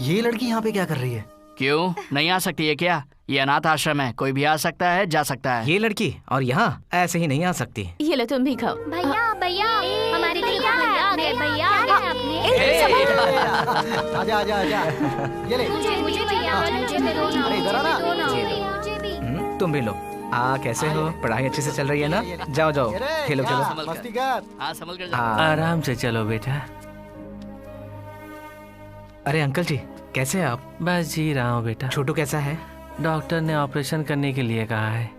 ये लड़की यहाँ पे क्या कर रही है? क्यों नहीं आ सकती है क्या? ये अनाथ आश्रम है, कोई भी आ सकता है, जा सकता है। ये लड़की और यहाँ ऐसे ही नहीं आ सकती। ये लो तुम भी खाओ। भैया भैया हमारे भैया आ गए। भैया आजा आजा आजा। ये ले। मुझे भैया मुझे इधर आना। तुम भी लो। कैसे हो? पढ़ाई अच्छे से चल रही है ना? जाओ जाओ खेलो चलो। मस्ती कर। हाँ संभल कर। आराम से चलो बेटा। अरे अंकल जी कैसे हैं आप? बस जी रहा हूँ बेटा। छोटू कैसा है? डॉक्टर ने ऑपरेशन करने के लिए कहा है।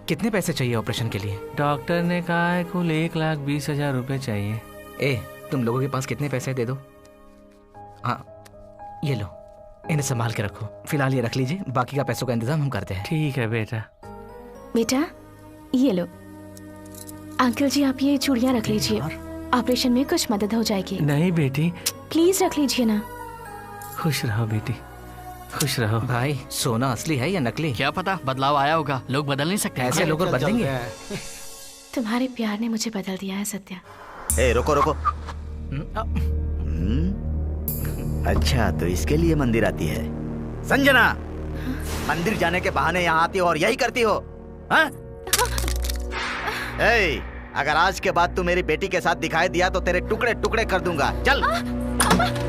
कितने पैसे चाहिए ऑपरेशन के लिए? डॉक्टर ने कहा है कुल 1,20,000 रुपए चाहिए। ए तुम लोगों के पास कितने पैसे दे दो? हाँ ये लो, इन्हें संभाल के रखो। फिलहाल ये रख लीजिए, बाकी का पैसों का इंतजाम हम करते हैं। ठीक है बेटा। बेटा ये लो। अंकल जी आप ये चूड़ियाँ रख लीजिए। ऑपरेशन में कुछ मदद हो जाएगी। नहीं बेटी, प्लीज रख लीजिए ना। खुश रहो बेटी, खुश रहो। भाई सोना असली है या नकली? क्या पता, बदलाव आया होगा, लोग बदल नहीं सकते। ऐसे लोग बदलेंगे? तुम्हारे प्यार ने मुझे बदल दिया है सत्या। ए रुको रुको। अच्छा तो इसके लिए मंदिर आती है संजना? मंदिर जाने के बहाने यहाँ आती हो और यही करती हो? हाँ? ए, अगर आज के बाद तू मेरी बेटी के साथ दिखाई दिया तो तेरे टुकड़े टुकड़े कर दूंगा। चल।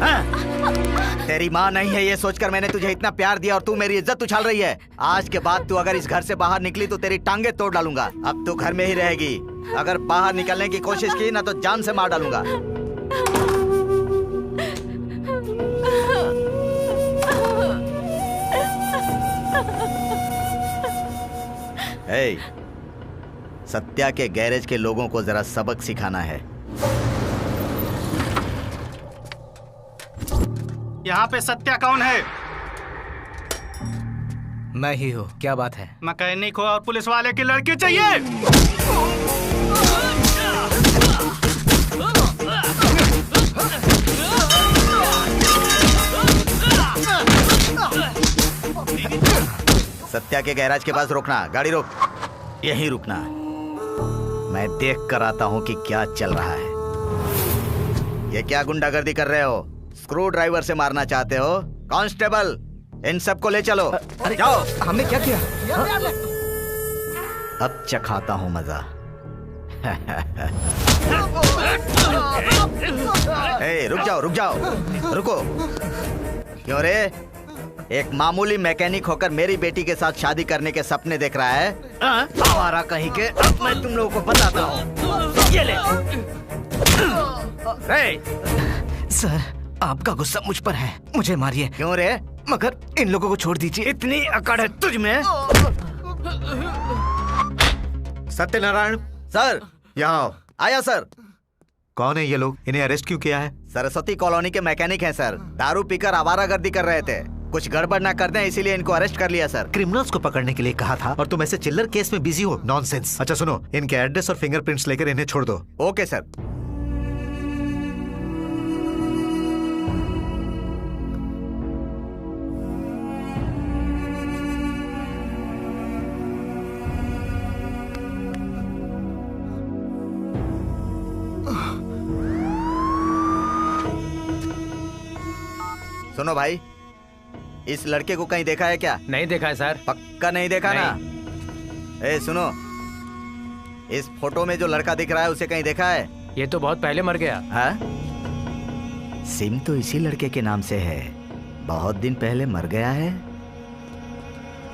हाँ? तेरी माँ नहीं है ये सोचकर मैंने तुझे इतना प्यार दिया और तू मेरी इज्जत उछाल रही है। आज के बाद तू अगर इस घर से बाहर निकली तो तेरी टांगे तोड़ डालूंगा। अब तू घर में ही रहेगी। अगर बाहर निकलने की कोशिश की ना तो जान से मार डालूंगा। ए, सत्या के गैरेज के लोगों को जरा सबक सिखाना है। यहाँ पे सत्या कौन है? मैं ही हूँ। क्या बात है? मैकेनिक हो और पुलिस वाले की लड़की चाहिए। सत्या के गैराज के पास रोकना। गाड़ी रोक। यहीं रुकना। मैं देख कर आता हूँ कि क्या चल रहा है। ये क्या गुंडागर्दी कर रहे हो? स्क्रू ड्राइवर से मारना चाहते हो? कांस्टेबल, इन सबको ले चलो। अरे जाओ। हमने क्या किया? अब चखाता हूँ मजा। ए, रुक जाओ रुक जाओ। रुको। क्यों रे? एक मामूली मैकेनिक होकर मेरी बेटी के साथ शादी करने के सपने देख रहा है? हमारा कहीं के। अब मैं तुम लोगों को बताता हूँ। ये ले। सर आपका गुस्सा मुझ पर है, मुझे मारिए। क्यों रे? मगर इन लोगों को छोड़ दीजिए। इतनी अकड़ है तुझ में? सत्यनारायण सर। यहाँ आओ। आया सर। कौन है ये लोग? इन्हें अरेस्ट क्यों किया है? सरस्वती कॉलोनी के मैकेनिक हैं सर। दारू पीकर आवारागर्दी कर रहे थे। कुछ गड़बड़ ना कर दें इसीलिए इनको अरेस्ट कर लिया सर। क्रिमिनल्स को पकड़ने के लिए कहा था और तुम ऐसे चिल्लर केस में बिजी हो। नॉनसेंस। अच्छा सुनो, इनके एड्रेस और फिंगरप्रिंट्स लेकर इन्हें छोड़ दो। Okay sir. सुनो भाई, इस लड़के को कहीं देखा है क्या? नहीं देखा है सर। पक्का नहीं देखा ना? ए सुनो, इस फोटो में जो लड़का दिख रहा है उसे कहीं देखा है? ये तो बहुत पहले मर गया। हाँ? सिम तो इसी लड़के के नाम से है। बहुत दिन पहले मर गया है।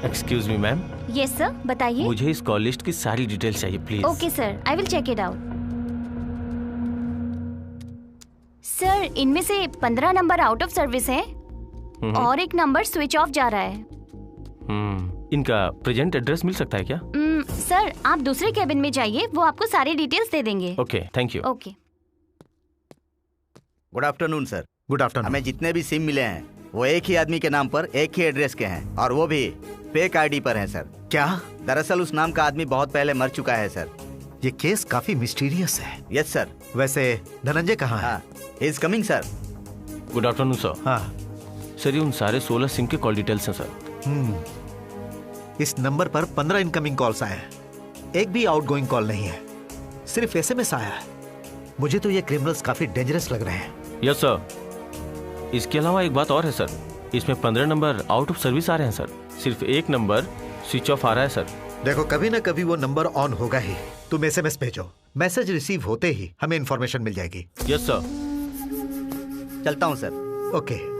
Excuse me ma'am. Yes sir, बताइए। मुझे इस कॉल लिस्ट की सारी डिटेल्स चाहिए please. Okay sir, I will check it out. Sir इनमें से 15 नंबर आउट ऑफ सर्विस है और एक नंबर स्विच ऑफ जा रहा है। इनका प्रेजेंट एड्रेस मिल सकता है क्या? सर आप दूसरे केबिन में जाइए, वो आपको सारी डिटेल्स दे देंगे। Okay thank you. Okay. Good afternoon sir. Good afternoon. हमें जितने भी सिम मिले हैं वो एक ही आदमी के नाम पर एक ही एड्रेस के हैं और वो भी फेक आईडी पर हैं सर। क्या? दरअसल उस नाम का आदमी बहुत पहले मर चुका है सर। ये केस काफी मिस्टीरियस है। Yes sir. वैसे धनंजय कहाँ है? He is coming sir. Good afternoon sir. हाँ सर ये उन सारे 16 सिम के कॉल डिटेल्स हैं सर। इस नंबर पर 15 इनकमिंग कॉल्स आए हैं, एक भी आउटगोइंग कॉल नहीं है, सिर्फ एसएमएस आया है। मुझे तो ये क्रिमिनल्स काफी डेंजरस लग रहे हैं। Yes sir. इसके अलावा एक बात और है सर, इसमें 15 नंबर आउट ऑफ सर्विस आ रहे हैं सर। सिर्फ एक नंबर स्विच ऑफ आ रहा है सर। देखो कभी ना कभी वो नंबर ऑन होगा ही। तुम एसएमएस भेजो, मैसेज रिसीव होते ही हमें इंफॉर्मेशन मिल जाएगी। Yes sir. चलता हूँ सर। ओके।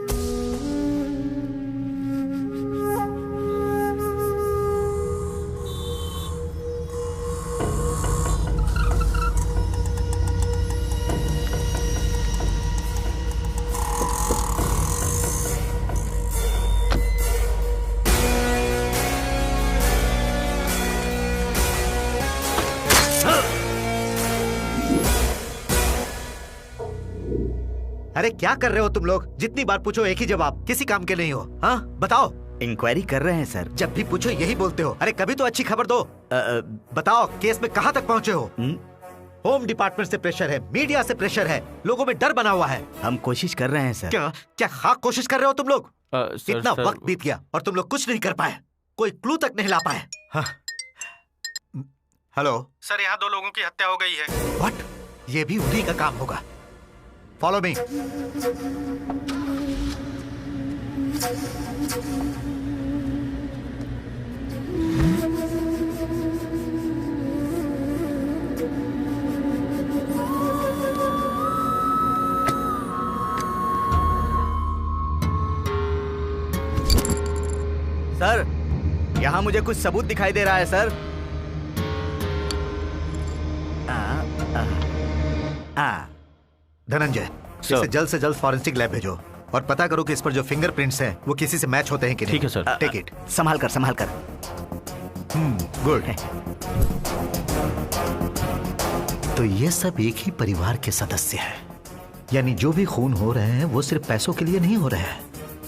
अरे क्या कर रहे हो तुम लोग? जितनी बार पूछो एक ही जवाब, किसी काम के नहीं हो। हाँ बताओ। इंक्वायरी कर रहे हैं सर। जब भी पूछो यही बोलते हो। अरे कभी तो अच्छी खबर दो। बताओ केस में कहाँ तक पहुँचे हो? होम डिपार्टमेंट से प्रेशर है, मीडिया से प्रेशर है, लोगों में डर बना हुआ है। हम कोशिश कर रहे हैं सर। क्या क्या खाक कोशिश कर रहे हो तुम लोग? इतना सर, वक्त बीत गया और तुम लोग कुछ नहीं कर पाए, कोई क्लू तक नहीं ला पाए। हाँ। हेलो सर, यहाँ 2 लोगों की हत्या हो गई है। व्हाट? ये भी उन्हीं का काम होगा। Follow me. सर, यहाँ मुझे कुछ सबूत दिखाई दे रहा है सर। धनंजय, इसे जल्द से जल्द फॉरेंसिक लैब भेजो और पता करो कि इस पर जो फिंगरप्रिंट्स हैं वो किसी से मैच होते हैं कि नहीं। ठीक है सर। Take it. संभाल कर। गुड। तो ये सब एक ही परिवार के सदस्य हैं, यानी जो भी खून हो रहे हैं वो सिर्फ पैसों के लिए नहीं हो रहे हैं।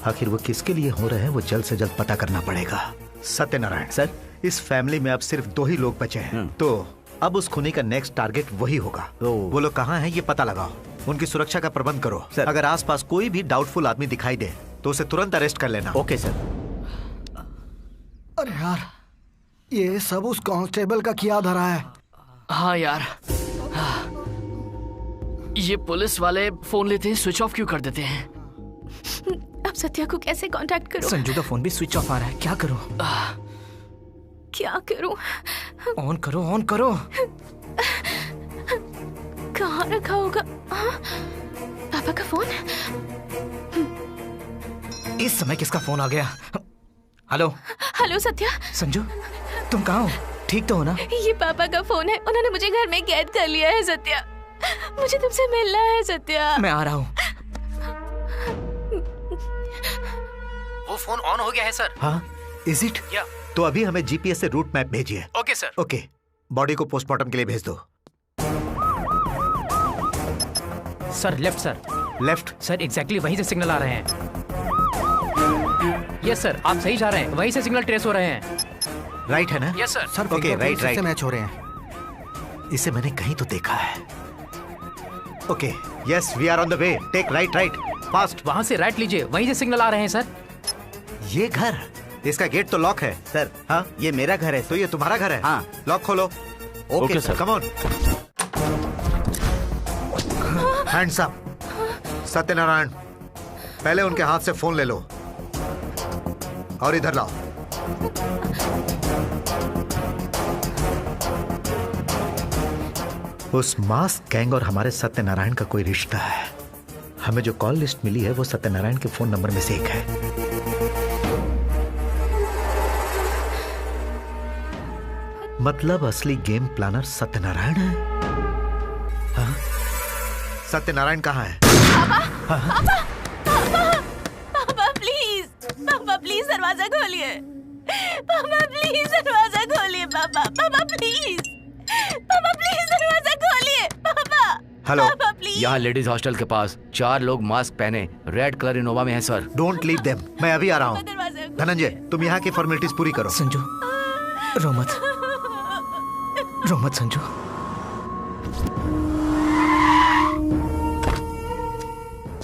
आखिर वो किसके लिए हो रहे हैं वो जल्द से जल्द पता करना पड़ेगा। सत्यनारायण सर, इस फैमिली में अब सिर्फ 2 ही लोग बचे हैं, तो अब उस खूनी का नेक्स्ट टारगेट वही होगा। वो लोग कहाँ हैं ये पता लगाओ, उनकी सुरक्षा का प्रबंध करो। अगर आसपास कोई भी डाउटफुल आदमी दिखाई दे तो उसे तुरंत अरेस्ट कर लेना। Okay sir. अरे यार, ये सब उस कांस्टेबल का किया धरा है। हाँ यार, ये पुलिस वाले फोन लेते हैं, स्विच ऑफ क्यों कर देते हैं? अब सत्या को कैसे कांटेक्ट करूं? संजू का फोन भी स्विच ऑफ आ रहा है, क्या करूं? क्या करूं? ऑन करो, ऑन करो। कहाँ रखा होगा? पापा का फोन? इस समय किसका फोन आ गया? Hello hello Satya. संजू, तुम कहाँ हो? ठीक तो हो ना? ये पापा का फोन है, उन्होंने मुझे घर में कैद कर लिया है सत्या। मुझे तुमसे मिलना है सत्या। मैं आ रहा हूँ। वो फोन ऑन हो गया है सर। हाँ, इज इट? तो अभी हमें जीपीएस से रूट मैप भेजिए। Okay sir. ओके, बॉडी को पोस्टमार्टम के लिए भेज दो। Sir left sir. Left sir, exactly वहीं से सिग्नल आ रहे हैं। यस सर, आप सही जा रहे हैं, वहीं से सिग्नल ट्रेस हो रहे हैं। राइट है ना? Yes sir. Sir, okay, right right match हो रहे हैं। इसे मैंने कहीं तो देखा है। Okay, yes, we are on the way. Take right right fast. वहाँ से राइट लीजिए, वहीं से सिग्नल आ रहे हैं सर। ये घर, इसका गेट तो लॉक है सर। हाँ, ये मेरा घर है। तो ये तुम्हारा घर है? हाँ। लॉक खोलो। Okay sir, come on. Hands up. Satyanarayan, पहले उनके हाथ से फोन ले लो और इधर लाओ। उस मास्क गैंग और हमारे सत्यनारायण का कोई रिश्ता है। हमें जो कॉल लिस्ट मिली है वो सत्यनारायण के फोन नंबर में से एक है। मतलब असली गेम प्लानर सत्यनारायण है। हाँ? सत्यनारायण कहाँ है? पापा प्लीज, पापा प्लीज दरवाजा खोलिए। पापा प्लीज दरवाजा खोलिए। पापा प्लीज, पापा प्लीज दरवाजा खोलिए। पापा। हेलो, पापा प्लीज। यहाँ लेडीज हॉस्टल के पास 4 लोग मास्क पहने रेड कलर इनोवा में हैं सर। डोंट लीव देम, मैं अभी आ रहा हूँ। धनंजय, तुम यहाँ की फॉर्मेलिटीज पूरी करो। संजू, रो मत संजू।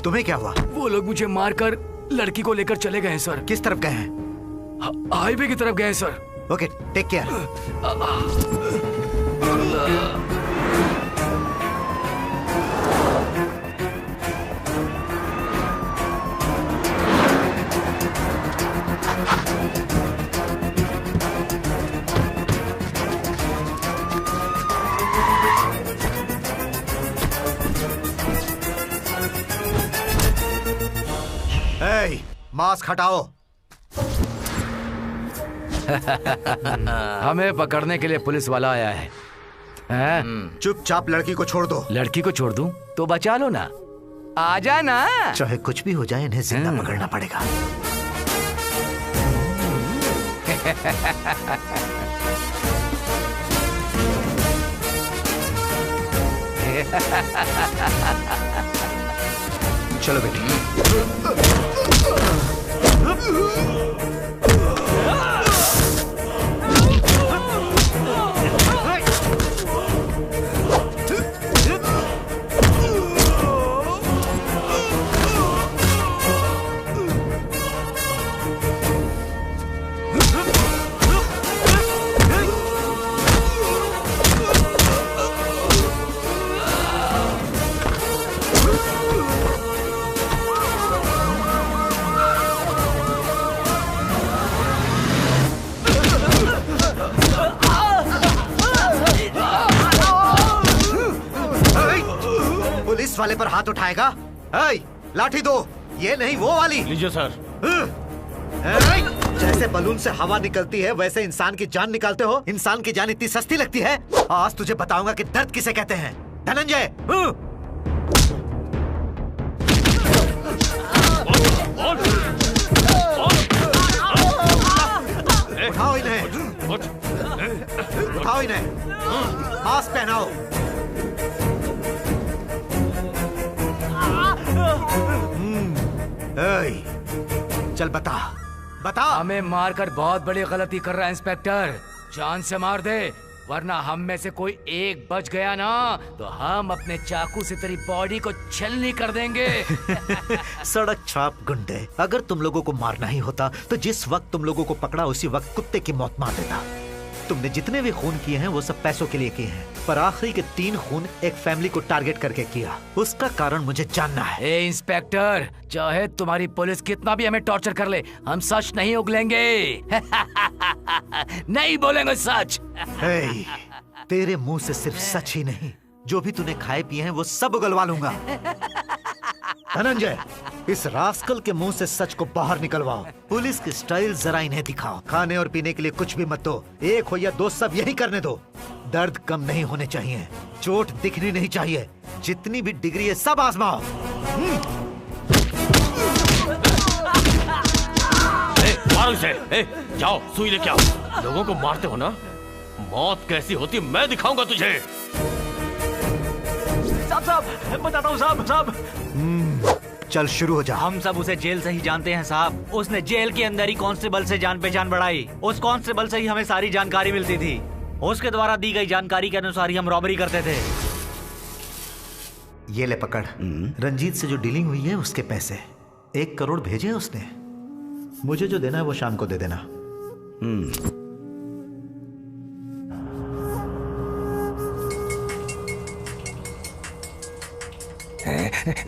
तुम्हें क्या हुआ? वो लोग मुझे मारकर लड़की को लेकर चले गए हैं सर। किस तरफ गए हैं? हाईवे की तरफ गए हैं sir. Okay, take care. Mask हटाओ। हमें पकड़ने के लिए पुलिस वाला आया है। चुपचाप लड़की को छोड़ दो। लड़की को छोड़ दूं तो बचा लो ना, आ जाना। चाहे कुछ भी हो जाए, इन्हें जिंदा पकड़ना पड़ेगा। चलो बेटी। पुलिस वाले पर हाथ उठाएगा? ऐ, लाठी दो, ये नहीं वो वाली। लीजिए सर। जैसे बलून से हवा निकलती है वैसे इंसान की जान निकालते हो। इंसान की जान इतनी सस्ती लगती है? आज तुझे बताऊंगा कि दर्द किसे कहते हैं। धनंजय, उठाओ इन्हें, उठाओ इन्हें, मास्क पहनाओ। चल बता, बता। हमें मारकर बहुत बड़ी गलती कर रहा है इंस्पेक्टर। जान से मार दे, वरना हम में से कोई एक बच गया ना तो हम अपने चाकू से तेरी बॉडी को छलनी कर देंगे। सड़क छाप गुंडे, अगर तुम लोगों को मारना ही होता तो जिस वक्त तुम लोगों को पकड़ा उसी वक्त कुत्ते की मौत मार देता। तुमने जितने भी खून किए हैं वो सब पैसों के लिए किए हैं, पर आखिरी के 3 खून एक फैमिली को टारगेट करके किया। उसका कारण मुझे जानना है। ए इंस्पेक्टर, चाहे तुम्हारी पुलिस कितना भी हमें टॉर्चर कर ले, हम सच नहीं उगलेंगे। नहीं बोलेंगे सच। तेरे मुंह से सिर्फ सच ही नहीं, जो भी तूने खाए पिए हैं वो सब उगलवा लूंगा। धनंजय, इस रास्कल के मुंह से सच को बाहर निकलवाओ। पुलिस की स्टाइल जरा इन्हें दिखाओ। खाने और पीने के लिए कुछ भी मत दो, 1 हो या 2 सब यही करने दो। दर्द कम नहीं होने चाहिए, चोट दिखनी नहीं चाहिए। जितनी भी डिग्री है सब आजमाओ। मारो इसे। जाओ सुई लेके आओ। लोगों को मारते हो ना, मौत कैसी होती मैं दिखाऊंगा तुझे। साहब बताता हूँ साहब। चल शुरू हो जा। हम सब उसे जेल से ही जानते हैं साहब। उसने जेल के अंदर ही कांस्टेबल से जान पहचान बढ़ाई। उस कांस्टेबल से ही हमें सारी जानकारी मिलती थी। उसके द्वारा दी गई जानकारी के अनुसार ही हम रॉबरी करते थे। ये ले पकड़। रंजीत से जो डीलिंग हुई है उसके पैसे 1 करोड़ भेजे उसने। मुझे जो देना है वो शाम को दे देना।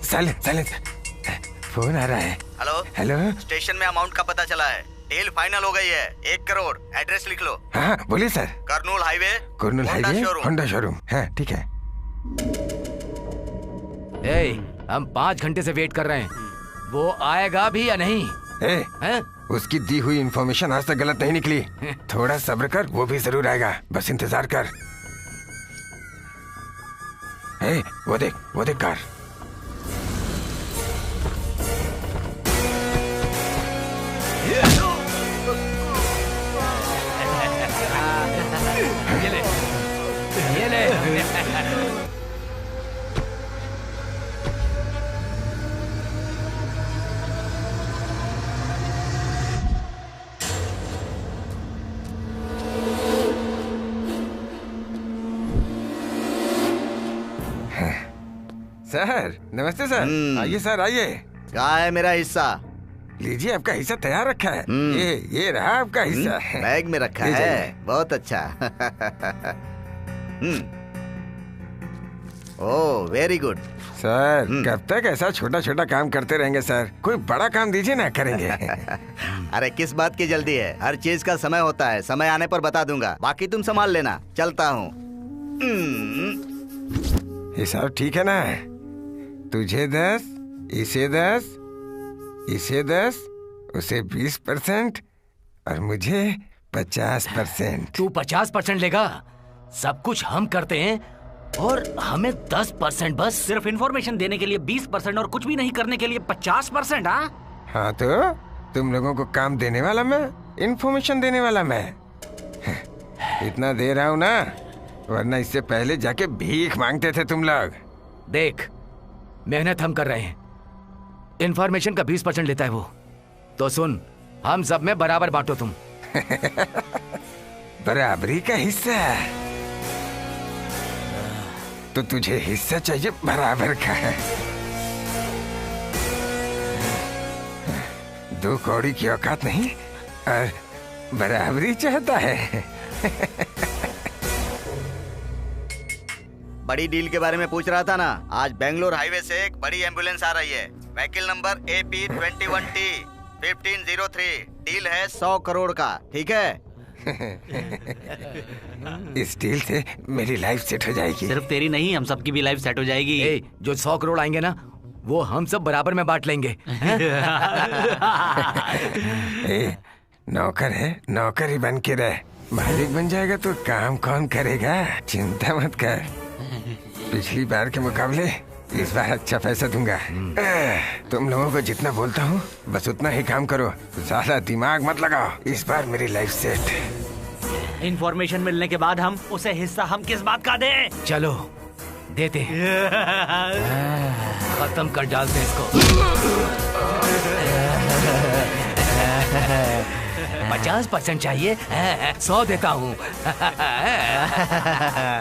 साइलेंस, फोन आ रहा है। हेलो, स्टेशन में अमाउंट का पता चला है। डील फाइनल हो गई है, 1 करोड़। एड्रेस लिख लो। हाँ बोलिए sir. Kurnool highway, Honda showroom. हाँ ठीक है। हम 5 घंटे से वेट कर रहे हैं, वो आएगा भी या नहीं? उसकी दी हुई इंफॉर्मेशन आज तक गलत नहीं निकली। थोड़ा सब्र कर, वो भी जरूर आएगा, बस इंतजार कर। वो देख कार। ये ले। सर नमस्ते सर। आइए सर आइए। कहाँ है मेरा हिस्सा? लीजिए, आपका हिस्सा तैयार रखा है। ये रहा आपका हिस्सा। बैग में रखा है, बहुत अच्छा। Oh very good. सर कब तक ऐसा छोटा छोटा काम करते रहेंगे सर? कोई बड़ा काम दीजिए ना, करेंगे। अरे किस बात की जल्दी है? हर चीज का समय होता है, समय आने पर बता दूंगा। बाकी तुम संभाल लेना, चलता हूँ। हिसाब ठीक है ना? तुझे 10, इसे 10, इसे 10, उसे 20% और मुझे 50%। तू 50% लेगा? सब कुछ हम करते हैं और हमें 10% बस? सिर्फ इंफॉर्मेशन देने के लिए 20% और कुछ भी नहीं करने के लिए 50%? हाँ तो तुम लोगों को काम देने वाला मैं, इंफॉर्मेशन देने वाला मैं। इतना दे रहा हूँ ना, वरना इससे पहले जाके भीख मांगते थे तुम लोग। देख, मेहनत हम कर रहे हैं, इंफॉर्मेशन का 20% लेता है वो। तो सुन, हम सब में बराबर बांटो तुम। बराबरी का हिस्सा? तो तुझे हिस्सा चाहिए बराबर का है। 2 कौड़ी की औकात नहीं और बराबरी चाहता है। बड़ी डील के बारे में पूछ रहा था ना। आज बेंगलोर हाईवे से एक बड़ी एम्बुलेंस आ रही है। Vehicle number AP21T 1503। डील है 100 करोड़ का, ठीक है? इस डील से मेरी लाइफ सेट हो जाएगी। सिर्फ तेरी नहीं, हम सबकी भी लाइफ सेट हो जाएगी। जो 100 करोड़ आएंगे ना, वो हम सब बराबर में बांट लेंगे। नौकर है, नौकर ही बन के रह। मालिक बन जाएगा तो काम कौन करेगा? चिंता मत कर, पिछली बार के मुकाबले इस बार अच्छा पैसा दूंगा। तुम लोगों को जितना बोलता हूँ बस उतना ही काम करो, ज्यादा दिमाग मत लगाओ। इस बार मेरी लाइफ सेट। इंफॉर्मेशन मिलने के बाद हम उसे हिस्सा हम किस बात का दें? चलो देते हैं। खत्म कर डालते इसको। 50% चाहिए, 100 देता हूँ।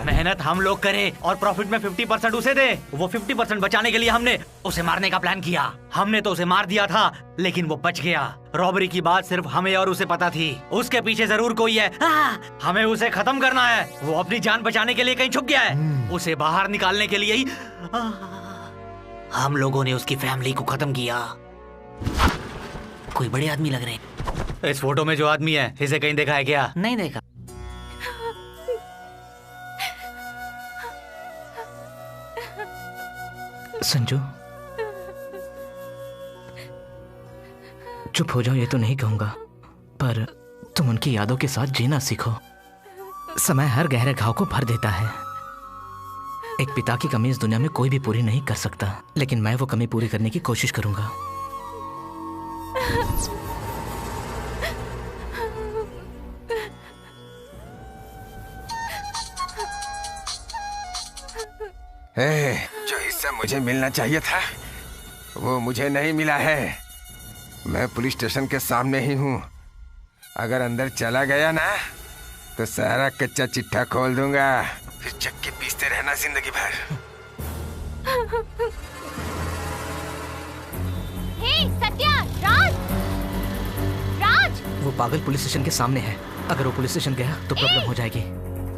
मेहनत हम लोग करें और प्रॉफिट में 50% उसे दे। वो 50% बचाने के लिए हमने उसे मारने का प्लान किया। हमने तो उसे मार दिया था, लेकिन वो बच गया। रॉबरी की बात सिर्फ हमें और उसे पता थी। उसके पीछे जरूर कोई है। हमें उसे खत्म करना है। वो अपनी जान बचाने के लिए कहीं छुप गया है। उसे बाहर निकालने के लिए ही हम लोगों ने उसकी फैमिली को खत्म किया। कोई बड़े आदमी लग रहे हैं। इस फोटो में जो आदमी है, इसे कहीं देखा है क्या? नहीं देखा। संजू, चुप हो जाओ ये तो नहीं कहूंगा, पर तुम उनकी यादों के साथ जीना सीखो। समय हर गहरे घाव को भर देता है। एक पिता की कमी इस दुनिया में कोई भी पूरी नहीं कर सकता, लेकिन मैं वो कमी पूरी करने की कोशिश करूंगा। जो हिस्सा मुझे मिलना चाहिए था वो मुझे नहीं मिला है। मैं पुलिस स्टेशन के सामने ही हूँ। अगर अंदर चला गया ना तो सारा कच्चा चिट्ठा खोल दूंगा, फिर चक्की पीसते रहना जिंदगी भर। हे सत्या, राज, राज! वो पागल पुलिस स्टेशन के सामने है। अगर वो पुलिस स्टेशन गया तो प्रॉब्लम हो जाएगी।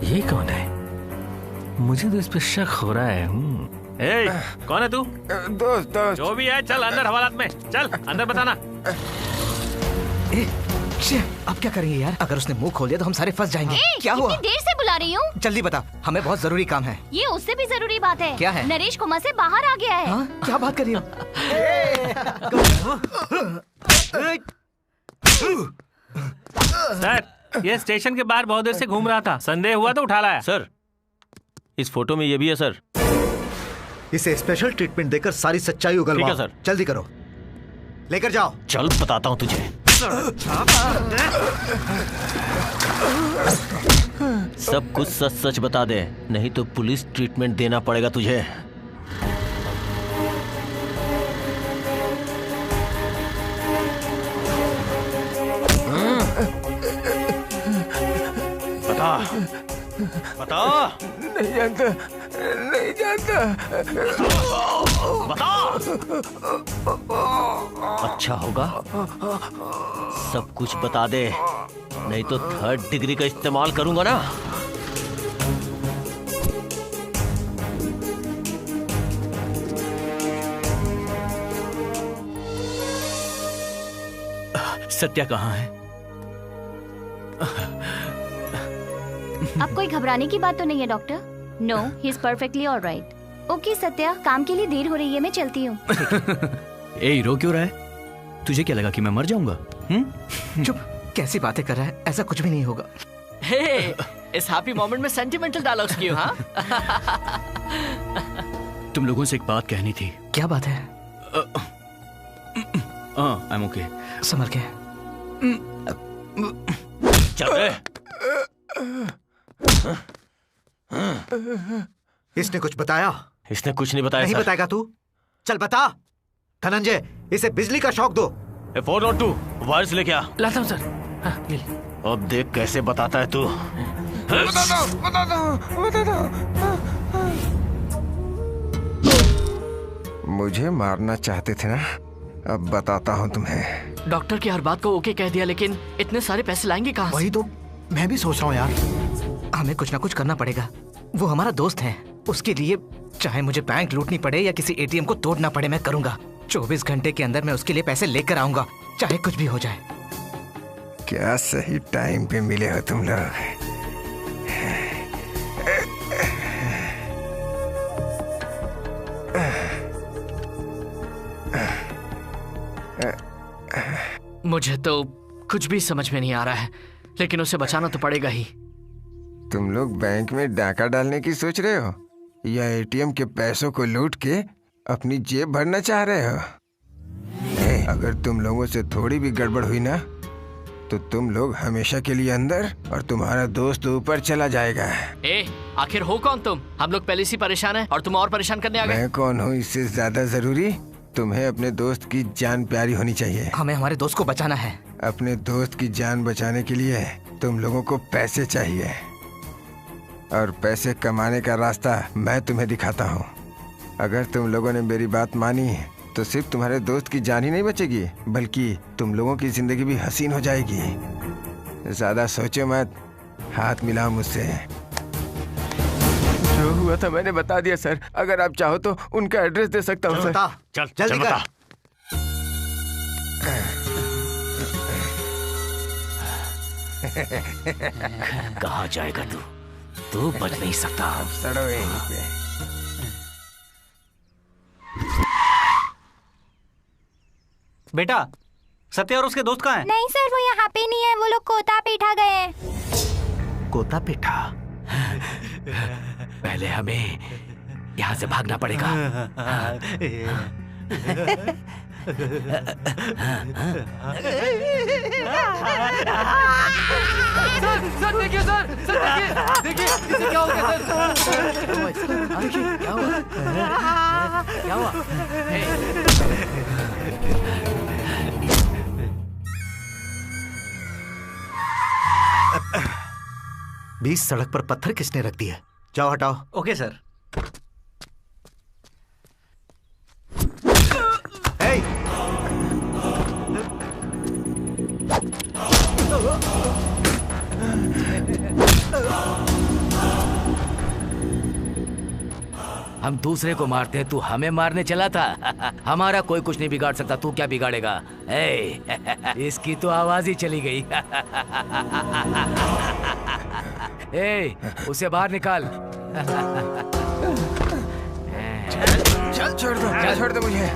ये कौन है? मुझे तो इस पे शक हो रहा है। कौन है तू? दोस्त। जो भी है, चल अंदर हवालात में। चल अंदर बताना। अब क्या करेंगे यार? अगर उसने मुंह खोल दिया तो हम सारे फंस जाएंगे। क्या हुआ? इतनी देर से बुला रही हूँ। जल्दी बता, हमें बहुत जरूरी काम है। ये उससे भी जरूरी बात है। क्या है? नरेश कोमा से बाहर आ गया है। हाँ? क्या बात कर रही हो? सर, ये स्टेशन के बाहर बहुत देर से घूम रहा था। संदेह हुआ तो उठा लाया। सर, इस फोटो में ये भी है सर। इसे स्पेशल ट्रीटमेंट देकर सारी सच्चाई उगलवाओ। ठीक है सर। जल्दी करो, लेकर जाओ। चल बताता हूँ तुझे। सब कुछ सच सच बता दे, नहीं तो पुलिस ट्रीटमेंट देना पड़ेगा तुझे। बता बता। नहीं जानता, नहीं जानता। बता। अच्छा होगा सब कुछ बता दे, नहीं तो 3rd डिग्री का इस्तेमाल करूंगा ना। सत्या कहाँ है? अब कोई घबराने की बात तो नहीं है doctor. No, he is perfectly alright. Okay Satya, काम के लिए देर हो रही है, मैं चलती हूँ। ए, रो क्यों रहा है? तुझे क्या लगा कि मैं मर जाऊंगा? चुप, कैसी बातें कर रहा है? ऐसा कुछ भी नहीं होगा। हे, इस हैप्पी मोमेंट में सेंटिमेंटल डायलॉग्स क्यों? हाँ? तुम लोगों से एक बात कहनी थी। क्या बात है? I M okay. संभल के। चल। इसने कुछ बताया? इसने कुछ नहीं बताया। नहीं सर। बताएगा तू? चल बता। धनंजय, इसे बिजली का शॉक दो। 402 वायर्स लेके आ। लाता हूँ सर। हाँ, अब देख कैसे बताता है तू। बता दो, बता दो, बता दो। मुझे मारना चाहते थे ना, अब बताता हूँ तुम्हें। डॉक्टर की हर बात को ओके कह दिया, लेकिन इतने सारे पैसे लाएंगे कहाँ से? वही तो मैं भी सोच रहा हूँ यार। हमें कुछ ना कुछ करना पड़ेगा। वो हमारा दोस्त है, उसके लिए चाहे मुझे बैंक लूटनी पड़े या किसी एटीएम को तोड़ना पड़े, मैं करूंगा। 24 घंटे के अंदर मैं उसके लिए पैसे लेकर आऊंगा, चाहे कुछ भी हो जाए। क्या सही टाइम पे मिले हो तुम लोग। मुझे तो कुछ भी समझ में नहीं आ रहा है, लेकिन उसे बचाना तो पड़ेगा ही। तुम लोग बैंक में डाका डालने की सोच रहे हो या एटीएम के पैसों को लूट के अपनी जेब भरना चाह रहे हो? अगर तुम लोगों से थोड़ी भी गड़बड़ हुई ना तो तुम लोग हमेशा के लिए अंदर और तुम्हारा दोस्त ऊपर चला जाएगा। आखिर हो कौन तुम? हम लोग पहले से परेशान हैं और तुम और परेशान करने आ गए। मैं कौन हूँ इससे ज्यादा जरूरी तुम्हें अपने दोस्त की जान प्यारी होनी चाहिए। हमें हमारे दोस्त को बचाना है। अपने दोस्त की जान बचाने के लिए तुम लोगों को पैसे चाहिए और पैसे कमाने का रास्ता मैं तुम्हें दिखाता हूँ। अगर तुम लोगों ने मेरी बात मानी तो सिर्फ तुम्हारे दोस्त की जान ही नहीं बचेगी बल्कि तुम लोगों की जिंदगी भी हसीन हो जाएगी। ज्यादा सोचो मत, हाथ मिलाओ मुझसे। जो हुआ था मैंने बता दिया सर। अगर आप चाहो तो उनका एड्रेस दे सकता हूँ सर। चल जल्दी कर। कहाँ जाएगा तू बच नहीं सकता। सड़ो यहीं पे। बेटा, सत्य और उसके दोस्त कहाँ हैं? नहीं सर, वो यहाँ पे नहीं है। वो लोग कोता पेठा गए हैं। कोता पेठा? पहले हमें यहाँ से भागना पड़ेगा। सर देखिए सर देखिए इसे क्या हो गया सर? देखिए क्या हुआ? क्या हुआ? बीच सड़क पर पत्थर किसने रख दिया? जाओ हटाओ। Okay sir. हम दूसरे को मारते हैं, तू हमें मारने चला था। हमारा कोई कुछ नहीं बिगाड़ सकता, तू क्या बिगाड़ेगा? इसकी तो आवाज ही चली गई। उसे बाहर निकाल। चल छोड़ दो मुझे।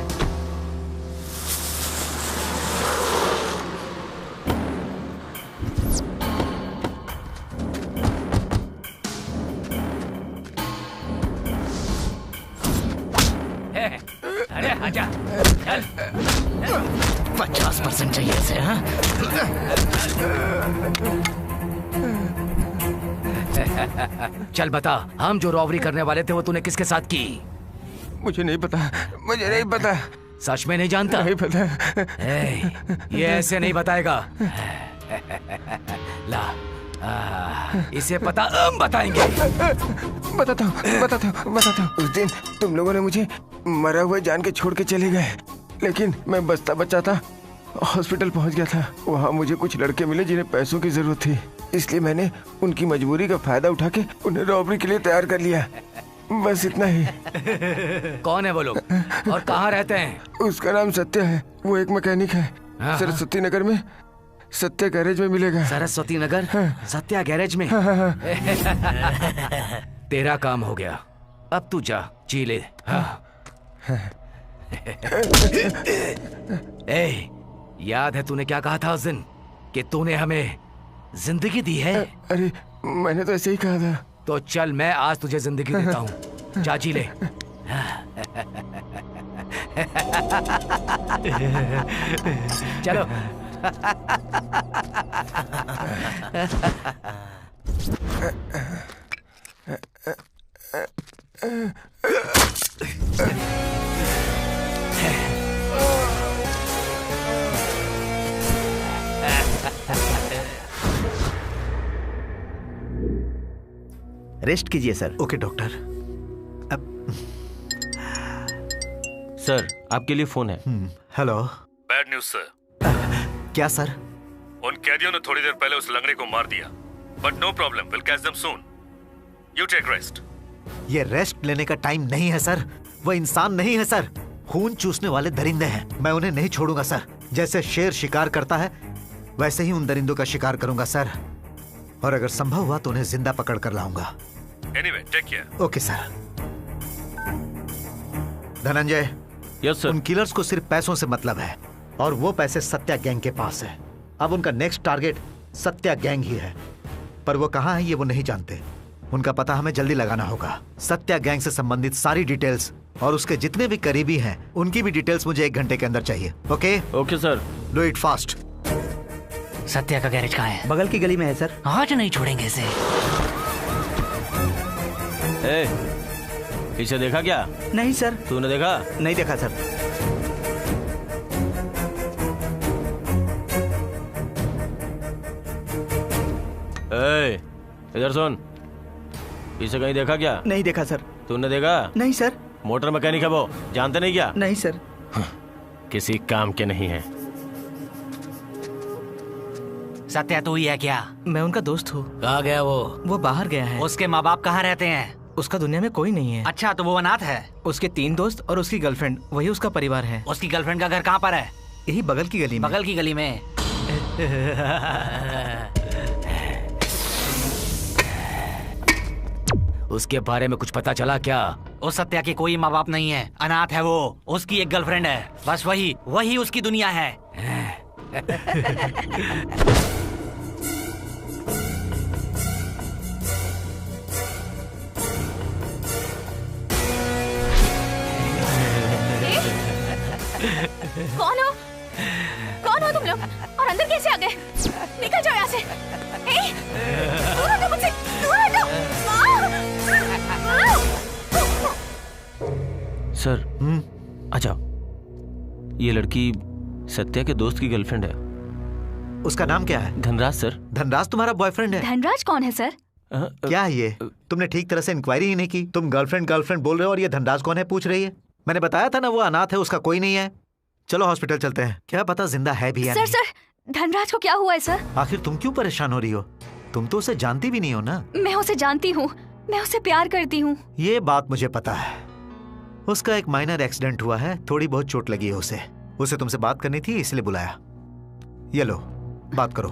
अरे आजा, चल। 50% चाहिए इसे, हाँ? चल बता, हम जो रॉबरी करने वाले थे वो तूने किसके साथ की? मुझे नहीं पता। सच में नहीं जानता? नहीं पता। ये ऐसे नहीं बताएगा। ला, इसे पता हम बताएंगे। बताता हूँ। उस दिन तुम लोगों ने मुझे मरा हुआ जान के छोड़ के चले गए, लेकिन मैं बचता बचाता हॉस्पिटल पहुंच गया था। वहाँ मुझे कुछ लड़के मिले जिन्हें पैसों की जरूरत थी, इसलिए मैंने उनकी मजबूरी का फायदा उठा के उन्हें रॉबरी के लिए तैयार कर लिया। बस इतना ही। कौन है वो लोग और कहाँ रहते हैं? उसका नाम सत्य है, वो एक मैकेनिक है। सरस्वती नगर में सत्य गैरेज में मिलेगा। सरस्वती नगर? सत्या गैरेज में? तेरा काम हो गया, अब तू जा, जी ले। याद है तूने क्या कहा था उस दिन कि तूने हमें जिंदगी दी है? अरे मैंने तो ऐसे ही कहा था। तो चल, मैं आज तुझे जिंदगी देता हूँ, जा जी ले। चलो। रेस्ट कीजिए सर। Okay doctor. सर आपके लिए फोन है। हेलो। Bad news sir. क्या सर? उन कैदियों ने थोड़ी देर पहले उस लंगड़े को मार दिया, but no problem, will catch them soon. You take rest. ये रेस्ट लेने का टाइम नहीं है सर। वो इंसान नहीं है सर, खून चूसने वाले दरिंदे हैं। मैं उन्हें नहीं छोड़ूंगा सर। जैसे शेर शिकार करता है वैसे ही उन दरिंदों का शिकार करूंगा सर, और अगर संभव हुआ तो उन्हें जिंदा पकड़ कर लाऊंगा। Anyway, take care. Okay sir. Dhananjay, yes sir. उन किलर्स को सिर्फ पैसों से मतलब है, और वो पैसे सत्या गैंग के पास है। अब उनका नेक्स्ट टारगेट सत्या गैंग ही है, पर वो कहाँ है ये वो नहीं जानते। उनका पता हमें जल्दी लगाना होगा। सत्या गैंग से संबंधित सारी डिटेल्स और उसके जितने भी करीबी हैं उनकी भी डिटेल्स मुझे 1 घंटे के अंदर चाहिए। Okay? Okay sir. Do it fast. Satya का गैरेज कहाँ है? बगल की गली में है सर। आज नहीं छोड़ेंगे इसे। पीछे देखा क्या? नहीं सर। तूने देखा? नहीं देखा सर। इधर सुन, पीछे कहीं देखा क्या? नहीं देखा सर। तूने देखा? नहीं सर। मोटर मैकेनिक है वो, जानते नहीं क्या? नहीं सर। किसी काम के नहीं है। सत्या तू ही है क्या? मैं उनका दोस्त हूँ। कहाँ गया वो? वो बाहर गया है। उसके माँ बाप कहाँ रहते हैं? उसका दुनिया में कोई नहीं है। अच्छा, तो वो अनाथ है? उसके 3 दोस्त और उसकी गर्लफ्रेंड, वही उसका परिवार है। उसकी गर्लफ्रेंड का घर कहाँ पर है? यही बगल की गली में। बगल की गली में। उसके बारे में कुछ पता चला क्या? उस सत्या के कोई माँ बाप नहीं है, अनाथ है वो। उसकी एक गर्लफ्रेंड है, बस वही उसकी दुनिया है। कौन हो तुम लोग, और अंदर कैसे आ गए? निकल जाओ यहाँ से। दूर हटो मुझसे, दूर हटो। सर, आ जाओ। ये लड़की सत्या के दोस्त की गर्लफ्रेंड है। उसका नाम क्या है? धनराज सर। धनराज तुम्हारा बॉयफ्रेंड है? धनराज कौन है सर? क्या है ये? तुमने ठीक तरह से इंक्वायरी ही नहीं की। तुम गर्लफ्रेंड बोल रहे हो और ये धनराज कौन है पूछ रही है। मैंने बताया था ना वो अनाथ है, उसका कोई नहीं है। चलो हॉस्पिटल चलते हैं, क्या पता जिंदा है भी या सर। नहीं। सर, धनराज को क्या हुआ है सर? आखिर तुम क्यों परेशान हो रही हो? तुम तो उसे जानती भी नहीं हो ना। मैं उसे जानती हूँ, मैं उसे प्यार करती हूँ। ये बात मुझे पता है। उसका एक माइनर एक्सीडेंट हुआ है, थोड़ी बहुत चोट लगी है उसे तुमसे बात करनी थी इसलिए बुलाया। ये लो, बात करो।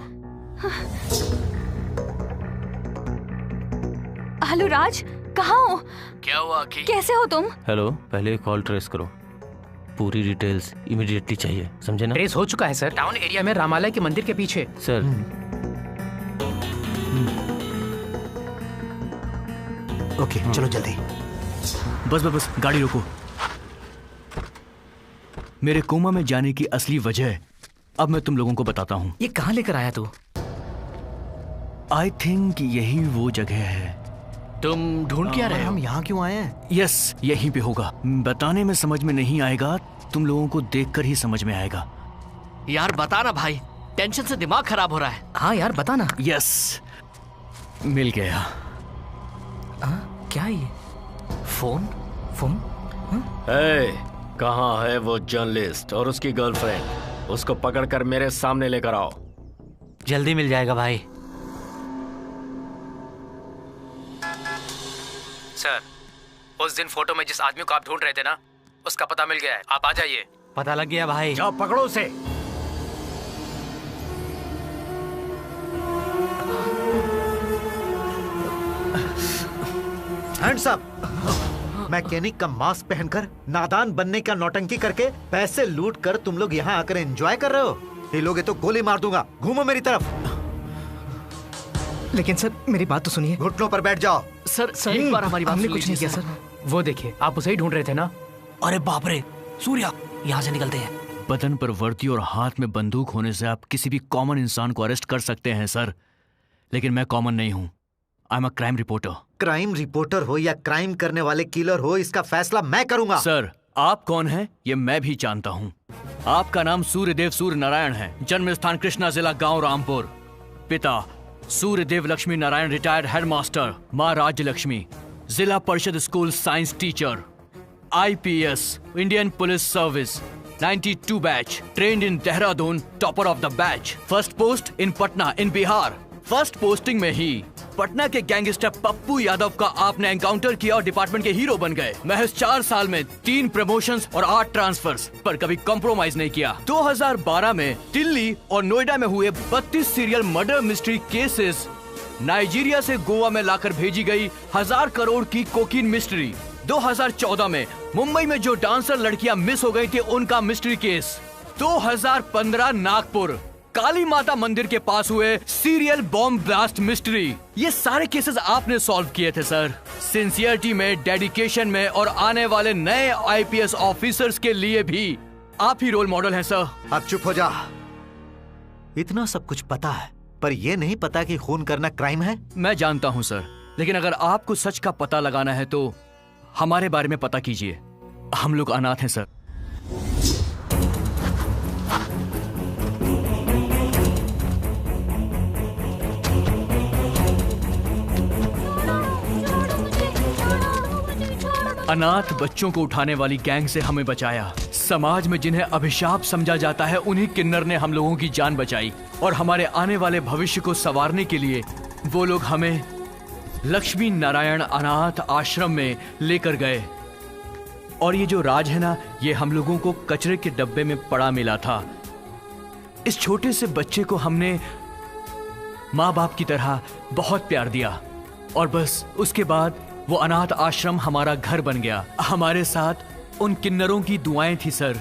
हेलो राज, कहाँ हो? क्या हुआ आखिर? कैसे हो तुम? हेलो, पहले कॉल ट्रेस करो। पूरी डिटेल्स इमीडिएटली चाहिए, समझे ना? ट्रेस हो चुका है सर, टाउन एरिया में रामालय के मंदिर के पीछे। सर, ओके, चलो जल्दी। बस गाड़ी रोको। मेरे कोमा में जाने की असली वजह अब मैं तुम लोगों को बताता हूँ। ये कहाँ लेकर आया तू? आई थिंक यही वो जगह है। तुम ढूंढ क्या रहे हो? हम यहाँ क्यों आए हैं? यस, यहीं पे होगा। बताने में समझ में नहीं आएगा, तुम लोगों को देखकर ही समझ में आएगा। यार बता ना भाई, टेंशन से दिमाग खराब हो रहा है। हाँ यार बता ना। यस, मिल गया। क्या ये? फोन? कहाँ है वो जर्नलिस्ट और उसकी गर्लफ्रेंड? उसको पकड़कर मेरे सामने लेकर आओ। जल्दी मिल जाएगा भाई। सर, उस दिन फोटो में जिस आदमी को आप ढूंढ रहे थे ना, उसका पता मिल गया है, आप आ जाइए। पता लग गया भाई। जाओ पकड़ो उसे। Hands up. मैकेनिक का मास्क पहनकर नादान बनने का नौटंकी करके पैसे लूट कर तुम लोग यहाँ आकर एंजॉय कर रहे हो। ये लोग तो गोली मार दूंगा, घूमो मेरी तरफ। लेकिन सर मेरी बात तो सुनिए। घुटनों पर बैठ जाओ। सर एक बार हमारी बात हमने सुन कुछ नहीं लीजिए किया सर। वो देखिए, आप उसे ही ढूंढ रहे थे ना। अरे बाप रे, सूर्या, यहाँ से निकलते हैं। बदन पर वर्दी और हाथ में बंदूक होने से आप किसी भी कॉमन इंसान को अरेस्ट कर सकते हैं सर, लेकिन मैं कॉमन नहीं हूँ। I am a crime reporter. Crime reporter हो या क्राइम करने वाले किलर हो, इसका फैसला मैं करूंगा। सर, आप कौन हैं ये मैं भी जानता हूँ। आपका नाम सूर्यदेव सूर्य नारायण है। जन्म स्थान कृष्णा जिला गांव रामपुर। पिता सूर्यदेव लक्ष्मी नारायण, रिटायर्ड हेडमास्टर, माँ राज्य लक्ष्मी, जिला परिषद school science teacher, IPS, Indian police service, 92 batch, trained in Dehradun, topper of the batch. First post in Patna in Bihar. First posting में ही पटना के गैंगस्टर पप्पू यादव का आपने एनकाउंटर किया और डिपार्टमेंट के हीरो बन गए। महज 4 साल में 3 प्रमोशंस और 8 ट्रांसफर्स, पर कभी कॉम्प्रोमाइज नहीं किया। 2012 में दिल्ली और नोएडा में हुए 32 serial murder mystery cases, Nigeria से गोवा में लाकर भेजी गई 1000 करोड़ की कोकीन मिस्ट्री, 2014 में मुंबई में जो डांसर लड़कियां मिस हो गई थी उनका मिस्ट्री केस, 2015 नागपुर काली माता मंदिर के पास हुए सीरियल बॉम्ब ब्लास्ट मिस्ट्री। ये सारे केसेस आपने सॉल्व किए थे सर। सिंसियरिटी में, डेडिकेशन में और आने वाले नए आईपीएस ऑफिसर्स के लिए भी आप ही रोल मॉडल हैं सर। अब चुप हो जा। इतना सब कुछ पता है पर यह नहीं पता कि खून करना क्राइम है। मैं जानता हूं सर, लेकिन अगर आपको सच का पता लगाना है तो हमारे बारे में पता कीजिए। हम लोग अनाथ हैं सर। अनाथ बच्चों को उठाने वाली गैंग से हमें बचाया। समाज में जिन्हें अभिशाप समझा जाता है उन्हीं किन्नर ने हम लोगों की जान बचाई और हमारे आने वाले भविष्य को संवारने के लिए वो लोग हमें लक्ष्मी नारायण अनाथ आश्रम में लेकर गए। और ये जो राज है ना, ये हम लोगों को कचरे के डब्बे में पड़ा मिला था। इस छोटे से बच्चे को हमने माँ बाप की तरह बहुत प्यार दिया और बस उसके बाद वो अनाथ आश्रम हमारा घर बन गया। हमारे साथ उन किन्नरों की दुआएं थी सर।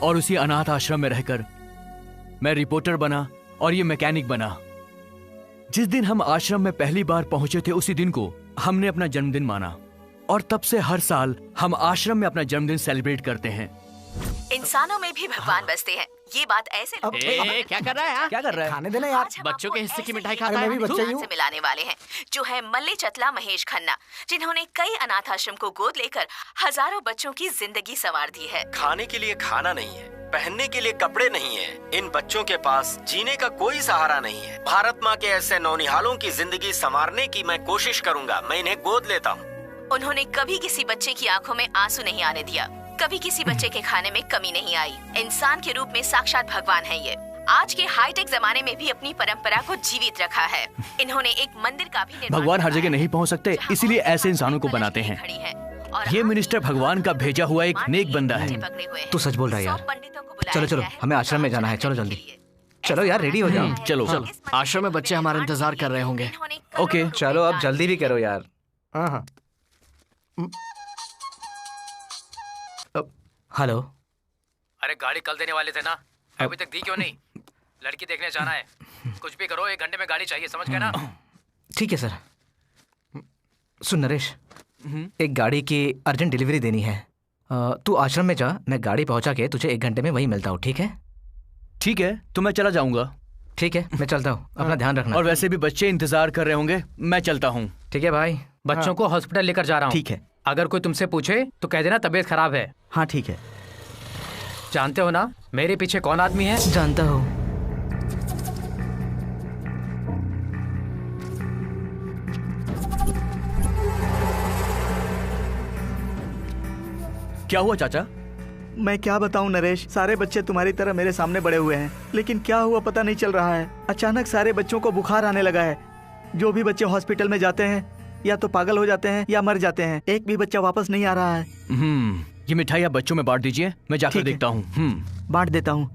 और उसी अनाथ आश्रम में रहकर मैं रिपोर्टर बना और ये मैकेनिक बना। जिस दिन हम आश्रम में पहली बार पहुंचे थे उसी दिन को हमने अपना जन्मदिन माना और तब से हर साल हम आश्रम में अपना जन्मदिन सेलिब्रेट करते हैं। इंसानों में भी भगवान बसते हैं, ये बात ऐसे क्या कर रहा है? क्या कर रहा है? खाने देना यार। बच्चों के हिस्से की मिठाई खाता मैं है। भी बच्चा ही हूँ। से मिलाने वाले हैं जो है मल्ले चतला महेश खन्ना, जिन्होंने कई अनाथ आश्रम को गोद लेकर हजारों बच्चों की जिंदगी संवार दी है। खाने के लिए खाना नहीं है, पहनने के लिए कपड़े नहीं है, इन बच्चों के पास जीने का कोई सहारा नहीं है। भारत माँ के ऐसे नौनिहालों की जिंदगी संवारने की मैं कोशिश करूँगा। मैं इन्हें गोद लेता हूँ। उन्होंने कभी किसी बच्चे की आंखों में आंसू नहीं आने दिया, कभी किसी बच्चे के खाने में कमी नहीं आई। इंसान के रूप में साक्षात भगवान है ये। आज के हाईटेक जमाने में भी अपनी परंपरा को जीवित रखा है। इन्होंने एक मंदिर का भी निर्माण भगवान हर जगह नहीं पहुंच सकते, इसीलिए ऐसे इंसानों को बनाते हैं। ये मिनिस्टर भगवान का भेजा हुआ एक नेक बंदा है। तू सच बोल रहा है यार। चलो चलो, हमें आश्रम में जाना है। चलो जल्दी चलो यार, रेडी हो जाओ। चलो आश्रम में बच्चे हमारा इंतजार कर रहे होंगे। ओके चलो अब जल्दी भी करो यार। हाँ। हेलो। अरे गाड़ी कल देने वाले थे ना, अभी तक दी क्यों नहीं? लड़की देखने जाना है, कुछ भी करो, 1 घंटे में गाड़ी चाहिए, समझ गए ना? ठीक है सर। सुन नरेश, एक गाड़ी की अर्जेंट डिलीवरी देनी है। तू आश्रम में जा, मैं गाड़ी पहुंचा के तुझे 1 घंटे में वहीं मिलता हूँ। ठीक है? ठीक है, तो मैं चला जाऊंगा। ठीक है, मैं चलता हूँ। अपना ध्यान रखना। और वैसे भी बच्चे इंतजार कर रहे होंगे, मैं चलता हूँ। ठीक है भाई। बच्चों को हॉस्पिटल लेकर जा रहा हूँ। ठीक है। अगर कोई तुमसे पूछे तो कह देना तबीयत खराब है। हाँ ठीक है। जानते हो ना मेरे पीछे कौन आदमी है? जानता हूँ। क्या हुआ चाचा? मैं क्या बताऊं नरेश, सारे बच्चे तुम्हारी तरह मेरे सामने बड़े हुए हैं, लेकिन क्या हुआ पता नहीं चल रहा है। अचानक सारे बच्चों को बुखार आने लगा है। जो भी बच्चे हॉस्पिटल में जाते हैं या तो पागल हो जाते हैं या मर जाते हैं। एक भी बच्चा वापस नहीं आ रहा है। ये मिठाई आप बच्चों में बांट दीजिए, मैं जाकर देखता हूँ। बांट देता हूँ।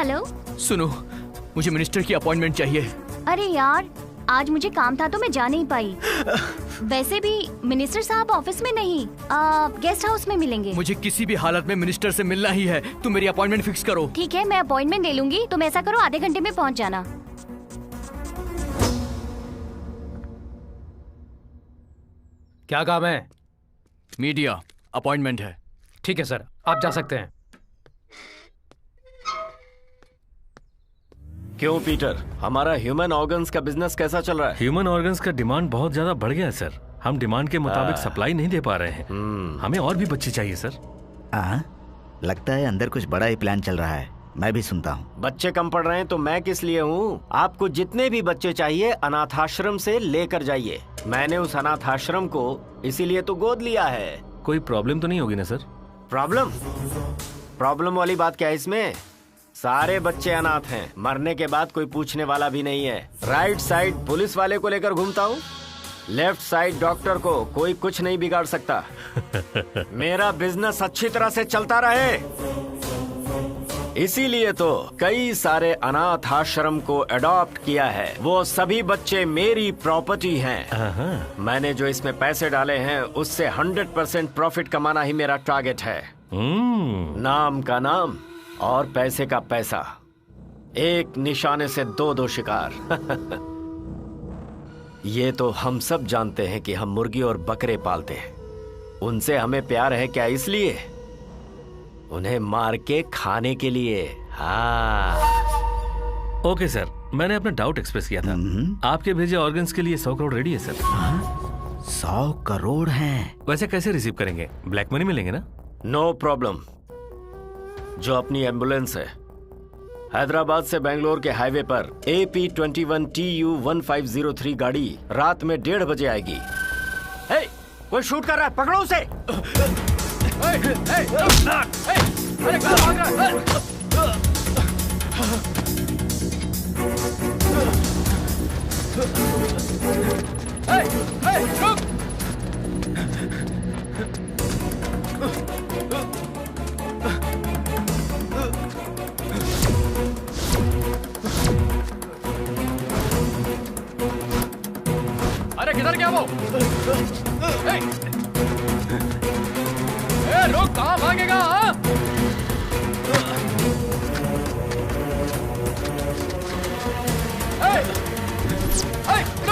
हेलो। सुनो, मुझे मिनिस्टर की अपॉइंटमेंट चाहिए। अरे यार, आज मुझे काम था तो मैं जा नहीं पाई। वैसे भी मिनिस्टर साहब ऑफिस में नहीं, गेस्ट हाउस में मिलेंगे। मुझे किसी भी हालत में मिनिस्टर से मिलना ही है। तुम मेरी अपॉइंटमेंट फिक्स करो। ठीक है, मैं अपॉइंटमेंट ले लूंगी। तुम ऐसा करो, आधे घंटे में पहुंच जाना। क्या काम है? मीडिया अपॉइंटमेंट है। ठीक है सर, आप जा सकते हैं। क्यों पीटर, हमारा ह्यूमन ऑर्गन्स का बिजनेस कैसा चल रहा है? ह्यूमन ऑर्गन्स का डिमांड बहुत ज्यादा बढ़ गया है सर। हम डिमांड के मुताबिक सप्लाई नहीं दे पा रहे हैं। हमें और भी बच्चे चाहिए सर। लगता है अंदर कुछ बड़ा ही प्लान चल रहा है। मैं भी सुनता हूँ। बच्चे कम पड़ रहे हैं तो मैं किस लिए हूँ? आपको जितने भी बच्चे चाहिए अनाथाश्रम से लेकर जाइए। मैंने उस अनाथाश्रम को इसीलिए तो गोद लिया है। कोई प्रॉब्लम तो नहीं होगी ना सर? प्रॉब्लम वाली बात क्या है इसमें? सारे बच्चे अनाथ हैं। मरने के बाद कोई पूछने वाला भी नहीं है। राइट साइड पुलिस वाले को लेकर घूमता हूँ, लेफ्ट साइड डॉक्टर को कोई कुछ नहीं बिगाड़ सकता। मेरा बिजनेस अच्छी तरह से चलता रहे, इसीलिए तो कई सारे अनाथ आश्रम को अडॉप्ट किया है। वो सभी बच्चे मेरी प्रॉपर्टी हैं। मैंने जो इसमें पैसे डाले हैं उससे 100% प्रॉफिट कमाना ही मेरा टारगेट है। नाम का नाम और पैसे का पैसा, एक निशाने से दो शिकार। ये तो हम सब जानते हैं कि हम मुर्गी और बकरे पालते हैं, उनसे हमें प्यार है क्या? इसलिए उन्हें मार के खाने के लिए। ओके सर, मैंने अपना डाउट एक्सप्रेस किया था। आपके भेजे ऑर्गन्स के लिए 100 करोड़ रेडी है सर। 100 करोड़ हैं? वैसे कैसे रिसीव करेंगे? ब्लैक मनी मिलेंगे ना? No problem. जो अपनी एम्बुलेंस है, हैदराबाद से बेंगलोर के हाईवे पर AP21 TU 1503 गाड़ी रात में 1:30 बजे आएगी। हे, कोई शूट कर रहा है, पकड़ो उसे। अरे कहाँ भाग रहा है? रुक! अरे किधर गया वो? रुक, कहाँ भागेगा?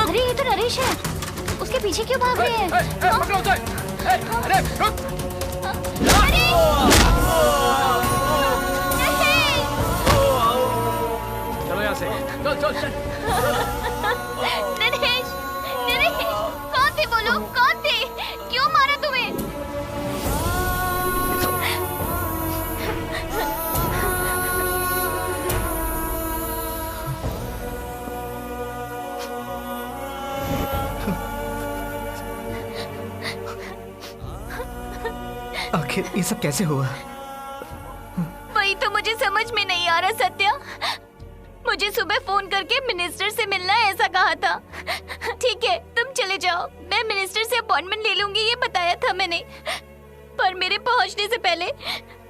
अरे ये तो नरेश है, उसके पीछे क्यों भाग रहे हैं? पकड़ो उसे! अरे रुक! चलो यहाँ से, चल। नरेश, कौन थे वो लोग? कौन थे? क्यों मारा तुम्हें? आखिर ये सब कैसे हुआ? वही तो मुझे समझ में नहीं आ रहा सत्या। मुझे सुबह फोन करके मिनिस्टर से मिलना है ऐसा कहा था। ठीक है, तुम चले जाओ, मैं मिनिस्टर से अपॉइंटमेंट ले लूंगी, ये बताया था मैंने। पर मेरे पहुंचने से पहले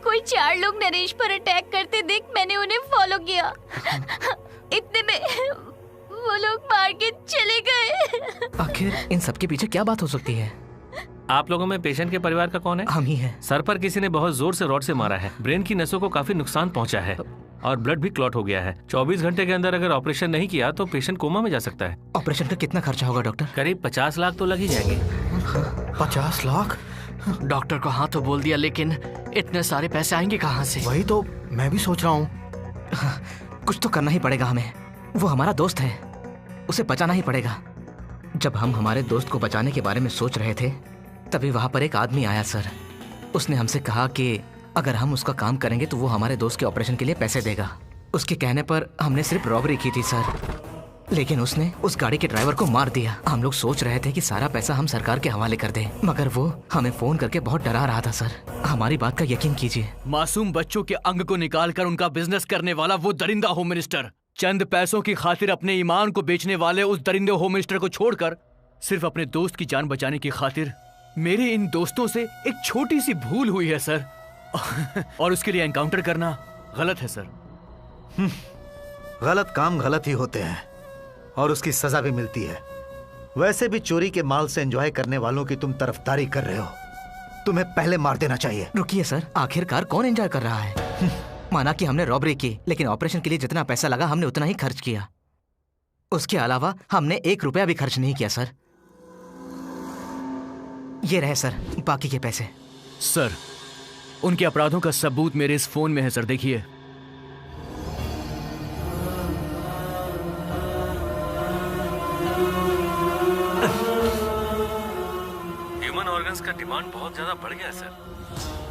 कोई 4 लोग नरेश पर अटैक करते देख मैंने उन्हें फॉलो किया। इतने में वो लोग मार के चले गए। आखिर इन सब के पीछे क्या बात हो सकती है? आप लोगों में पेशेंट के परिवार का कौन है? हम ही हैं। सर पर किसी ने बहुत जोर से रॉड से मारा है। ब्रेन की नसों को काफी नुकसान पहुंचा है और ब्लड भी क्लॉट हो गया है। 24 घंटे के अंदर अगर ऑपरेशन नहीं किया तो पेशेंट कोमा में जा सकता है। ऑपरेशन का कितना खर्चा होगा डॉक्टर? करीब 50 लाख तो लग ही जाएंगे। 50 लाख? डॉक्टर को हाँ तो बोल दिया, लेकिन इतने सारे पैसे आएंगे कहाँ से? वही तो मैं भी सोच रहा हूँ। कुछ तो करना ही पड़ेगा हमें। वो हमारा दोस्त है, उसे बचाना ही पड़ेगा। जब हम हमारे दोस्त को बचाने के बारे में सोच रहे थे तभी वहां पर एक आदमी आया सर। उसने हमसे कहा कि अगर हम उसका काम करेंगे तो वो हमारे दोस्त के ऑपरेशन के लिए पैसे देगा। उसके कहने पर हमने सिर्फ रॉबरी की थी सर, लेकिन उसने उस गाड़ी के ड्राइवर को मार दिया। हम लोग सोच रहे थे कि सारा पैसा हम सरकार के हवाले कर दें, मगर वो हमें फोन करके बहुत डरा रहा था सर। हमारी बात का यकीन कीजिए। मासूम बच्चों के अंग को निकालकर उनका बिजनेस करने वाला वो दरिंदा होम मिनिस्टर, चंद पैसों की खातिर अपने ईमान को बेचने वाले उस दरिंदे होम मिनिस्टर को छोड़कर सिर्फ अपने दोस्त की जान बचाने की खातिर मेरे इन दोस्तों से एक छोटी सी भूल हुई है सर। और उसके लिए एनकाउंटर करना गलत है सर। गलत काम गलत ही होते हैं और उसकी सजा भी मिलती है। वैसे भी चोरी के माल से एंजॉय करने वालों की तुम तरफदारी कर रहे हो, तुम्हें पहले मार देना चाहिए। रुकिए सर, आखिरकार कौन एंजॉय कर रहा है? माना कि हमने रॉबरी की, लेकिन ऑपरेशन के लिए जितना पैसा लगा हमने उतना ही खर्च किया। उसके अलावा हमने 1 रुपया भी खर्च नहीं किया सर। ये रहे सर बाकी के पैसे। सर, उनके अपराधों का सबूत मेरे इस फोन में है सर, देखिए। ह्यूमन ऑर्गन्स का डिमांड बहुत ज्यादा बढ़ गया है सर।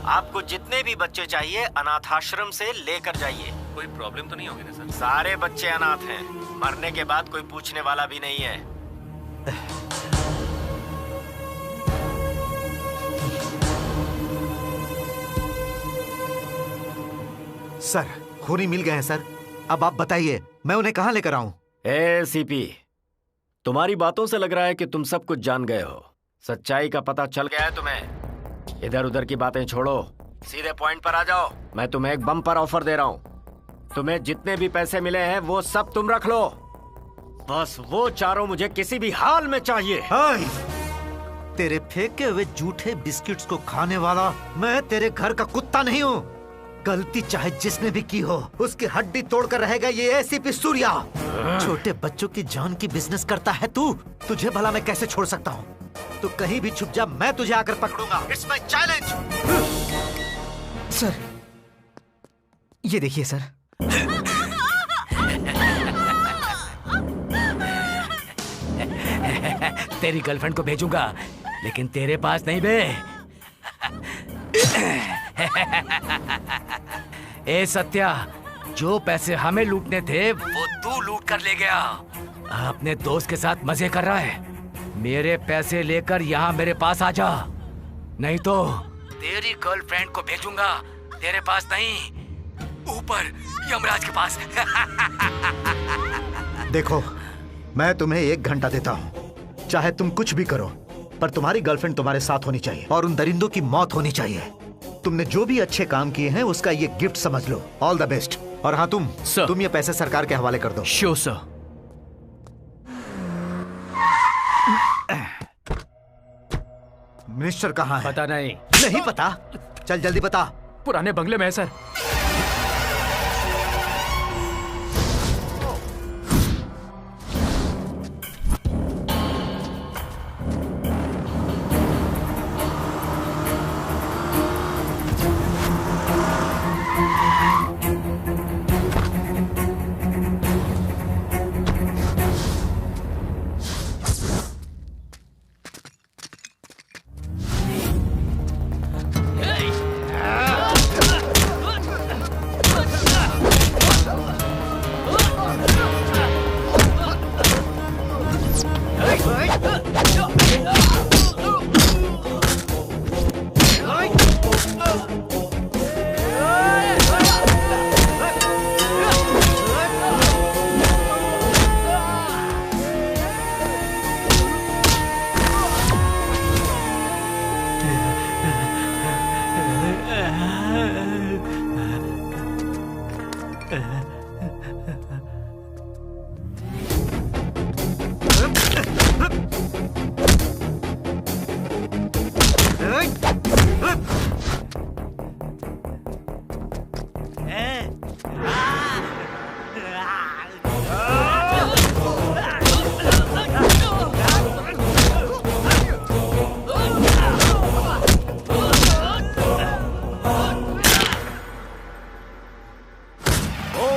आपको जितने भी बच्चे चाहिए अनाथाश्रम से लेकर जाइए। कोई प्रॉब्लम तो नहीं होगी ना सर? सारे बच्चे अनाथ हैं, मरने के बाद कोई पूछने वाला भी नहीं है। सर, खूनी मिल गए हैं सर। अब आप बताइए मैं उन्हें कहां लेकर आऊं? सीपी, तुम्हारी बातों से लग रहा है कि तुम सब कुछ जान गए हो। सच्चाई का पता चल गया है तुम्हें। इधर उधर की बातें छोड़ो, सीधे पॉइंट पर आ जाओ। मैं तुम्हें एक बम्पर ऑफर दे रहा हूँ। तुम्हें जितने भी पैसे मिले हैं वो सब तुम रख लो, बस वो चारों मुझे किसी भी हाल में चाहिए। तेरे फेंके हुए जूठे बिस्किट्स को खाने वाला मैं तेरे घर का कुत्ता नहीं हूँ। गलती चाहे जिसने भी की हो उसकी हड्डी तोड़कर रहेगा ये एसीपी सूर्या। छोटे बच्चों की जान की बिजनेस करता है तू, तुझे भला मैं कैसे छोड़ सकता हूँ? तू कहीं भी छुप जा, मैं तुझे आकर पकड़ूंगा। It's my challenge. सर, ये देखिए सर। तेरी गर्लफ्रेंड को भेजूंगा, लेकिन तेरे पास नहीं बे। ए सत्या, जो पैसे हमें लूटने थे वो तू लूट कर ले गया। अपने दोस्त के साथ मजे कर रहा है। मेरे पैसे लेकर यहाँ मेरे पास आ जा, नहीं तो तेरी गर्लफ्रेंड को भेजूंगा तेरे पास नहीं, ऊपर यमराज के पास। देखो, मैं तुम्हें 1 घंटा देता हूँ, चाहे तुम कुछ भी करो, पर तुम्हारी गर्लफ्रेंड तुम्हारे साथ होनी चाहिए और उन दरिंदों की मौत होनी चाहिए। तुमने जो भी अच्छे काम किए हैं उसका ये गिफ्ट समझ लो। All the best. और हाँ, तुम ये पैसे सरकार के हवाले कर दो। Sure sir. मिनिस्टर कहाँ है? पता नहीं। नहीं पता? चल जल्दी बता। पुराने बंगले में है सर।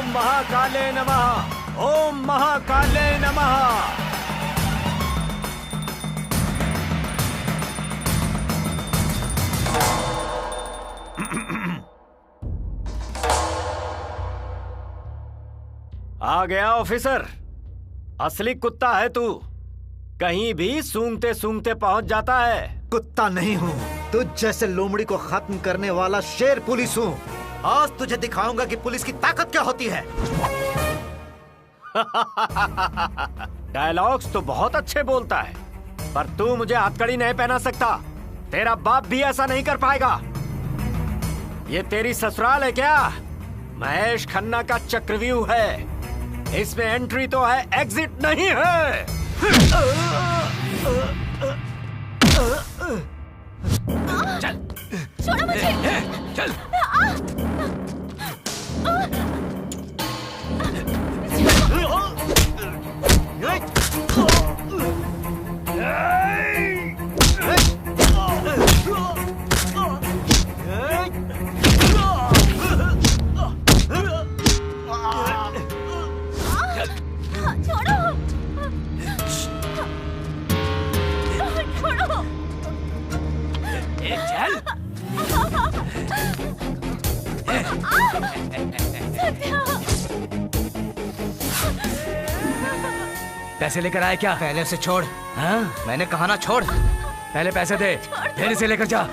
महाकाले नमः। ओम महाकाले नमः। आ गया ऑफिसर। असली कुत्ता है तू, कहीं भी सूंघते सूंघते पहुंच जाता है। कुत्ता नहीं हूँ, तुझ जैसे लोमड़ी को खत्म करने वाला शेर पुलिस हूँ। आज तुझे दिखाऊंगा कि पुलिस की ताकत क्या होती है। डायलॉग्स तो बहुत अच्छे बोलता है, पर तू मुझे हथकड़ी नहीं पहना सकता। तेरा बाप भी ऐसा नहीं कर पाएगा। ये तेरी ससुराल है क्या? महेश खन्ना का चक्रव्यूह है। इसमें एंट्री तो है, एग्जिट नहीं है। चल छोड़ो मुझे। चल पैसे लेकर आए क्या? पहले से छोड़। हाँ? मैंने कहा ना छोड़। पहले पैसे दे, फिर इसे लेकर जा।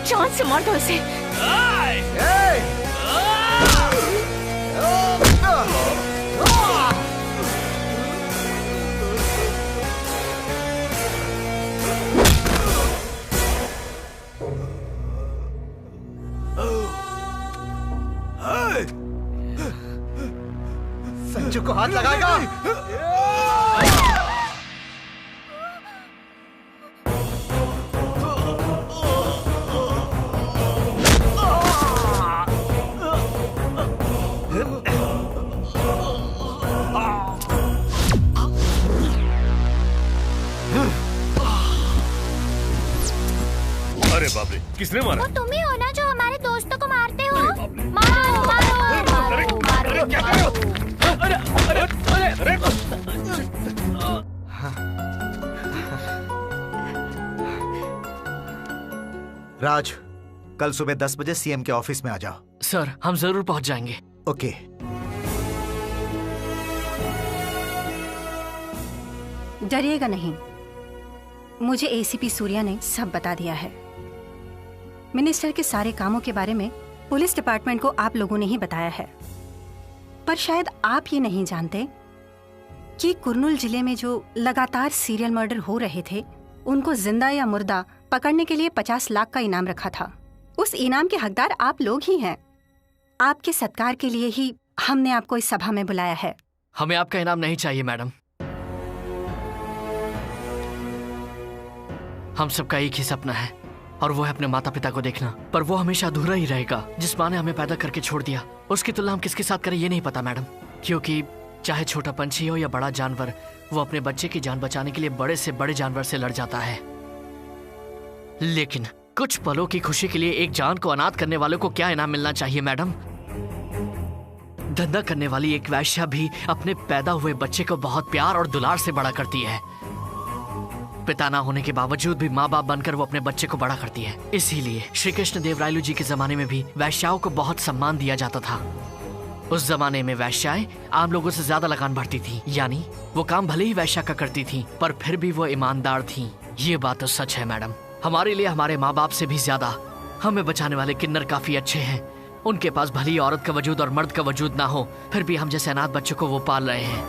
जान से मार दो इसे। संजू को हाथ लगाएगा। अरे बाप रे, किसने मारा? वो तुम ही हो ना जो हमारे दोस्तों को मारते हो? मारो मारो मारो मारो। क्या कर रहे हो? अरे अरे अरे राज, कल सुबह 10 बजे सीएम के ऑफिस में आ जाओ। सर, हम जरूर पहुंच जाएंगे। ओके। डरिएगा नहीं, मुझे एसीपी सूर्या ने सब बता दिया है। मिनिस्टर के सारे कामों के बारे में पुलिस डिपार्टमेंट को आप लोगों ने ही बताया है। पर शायद आप ये नहीं जानते कि कुर्नूल जिले में जो लगातार सीरियल मर्डर हो रहे थे, उनको जिंदा या मुर्दा पकड़ने के लिए 50 लाख का इनाम रखा था। उस इनाम के हकदार आप लोग ही हैं। आपके सत्कार के लिए ही हमने आपको इस सभा में बुलाया है। हमें आपका इनाम नहीं चाहिए मैडम। हम सबका एक ही सपना है और वो है अपने माता पिता को देखना, पर वो हमेशा अधूरा ही रहेगा। जिस माँ ने हमें पैदा करके छोड़ दिया, उसकी तुलना हम किसके साथ करें ये नहीं पता मैडम। क्योंकि चाहे छोटा पंछी हो या बड़ा जानवर, वो अपने बच्चे की जान बचाने के लिए बड़े से बड़े जानवर से लड़ जाता है। लेकिन कुछ पलों की खुशी के लिए एक जान को अनाथ करने वालों को क्या इनाम मिलना चाहिए मैडम? धंधा करने वाली एक वैश्या भी अपने पैदा हुए बच्चे को बहुत प्यार और दुलार से बड़ा करती है। पिता ना होने के बावजूद भी माँ बाप बनकर वो अपने बच्चे को बड़ा करती है। इसीलिए श्री कृष्ण देवरायलु जी के जमाने में भी वैश्याओं को बहुत सम्मान दिया जाता था। उस जमाने में वैश्याएं आम लोगों से ज्यादा लगान भरती थी, यानी वो काम भले ही वैश्या का करती थी, पर फिर भी वो ईमानदार थी। ये बात तो सच है मैडम। हमारे लिए हमारे माँ बाप से भी ज्यादा हमें बचाने वाले किन्नर काफी अच्छे हैं। उनके पास भली औरत का वजूद और मर्द का वजूद ना हो, फिर भी हम जैसे अनाथ बच्चों को वो पाल रहे हैं।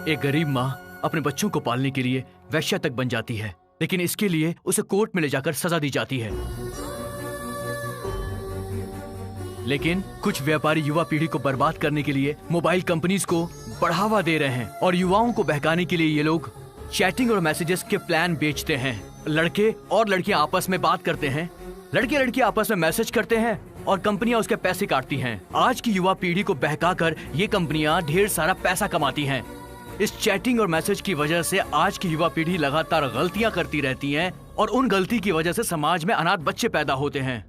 एक गरीब माँ अपने बच्चों को पालने के लिए वैश्या तक बन जाती है, लेकिन इसके लिए उसे कोर्ट में ले जाकर सजा दी जाती है। लेकिन कुछ व्यापारी युवा पीढ़ी को बर्बाद करने के लिए मोबाइल कंपनीज को बढ़ावा दे रहे हैं और युवाओं को बहकाने के लिए ये लोग चैटिंग और मैसेजेस के प्लान बेचते हैं। लड़के और लड़कियां आपस में बात करते हैं, लड़के लड़कियां आपस में मैसेज करते हैं और कंपनियां उसके पैसे काटती हैं। आज की युवा पीढ़ी को बहकाकर ये कंपनियां ढेर सारा पैसा कमाती हैं। इस चैटिंग और मैसेज की वजह से आज की युवा पीढ़ी लगातार गलतियां करती रहती है और उन गलती की वजह से समाज में अनाथ बच्चे पैदा होते हैं।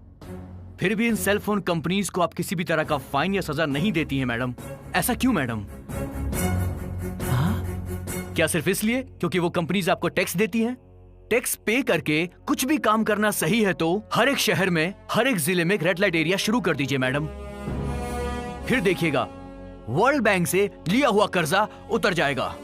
फिर भी इन सेल फोन कंपनीज को आप किसी भी तरह का फाइन या सजा नहीं देती हैं मैडम। ऐसा क्यों मैडम? क्या सिर्फ इसलिए क्योंकि वो कंपनीज आपको टैक्स देती हैं? टैक्स पे करके कुछ भी काम करना सही है तो हर एक शहर में, हर एक जिले में एक रेड लाइट एरिया शुरू कर दीजिए मैडम। फिर देखिएगा वर्ल्ड बैंक से लिया हुआ कर्जा उतर जाएगा।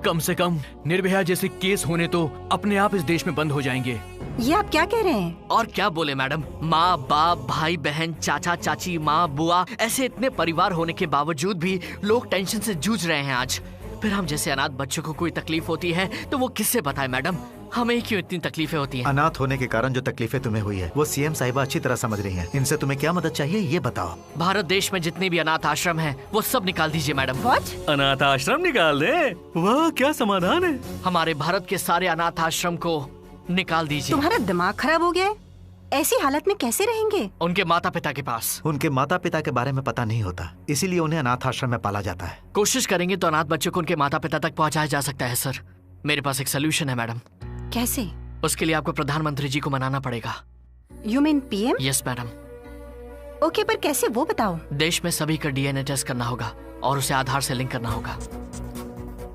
कम से कम निर्भया जैसे केस होने तो अपने आप इस देश में बंद हो जाएंगे। ये आप क्या कह रहे हैं? और क्या बोले मैडम, माँ बाप भाई बहन चाचा चाची माँ बुआ ऐसे इतने परिवार होने के बावजूद भी लोग टेंशन से जूझ रहे हैं आज। फिर हम जैसे अनाथ बच्चों को कोई तकलीफ होती है तो वो किससे बताए मैडम? हमें क्यों इतनी तकलीफें होती हैं? अनाथ होने के कारण जो तकलीफें तुम्हें हुई है वो सीएम साहिबा अच्छी तरह समझ रही हैं। इनसे तुम्हें क्या मदद चाहिए ये बताओ। भारत देश में जितने भी अनाथ आश्रम हैं वो सब निकाल दीजिए मैडम। अनाथ आश्रम निकाल दे? वाह क्या समाधान है। हमारे भारत के सारे अनाथ आश्रम को निकाल दीजिए। तुम्हारा दिमाग खराब हो गया है? ऐसी हालत में कैसे रहेंगे? उनके माता पिता के पास। उनके माता पिता के बारे में पता नहीं होता, इसीलिए उन्हें अनाथ आश्रम में पाला जाता है। कोशिश करेंगे तो अनाथ बच्चों को उनके माता पिता तक पहुंचाया जा सकता है सर। मेरे पास एक सोल्यूशन है मैडम। कैसे? उसके लिए आपको प्रधानमंत्री जी को मनाना पड़ेगा। You mean PM? Yes madam. Okay, पर कैसे वो बताओ। देश में सभी का डीएनए टेस्ट करना होगा और उसे आधार से लिंक करना होगा।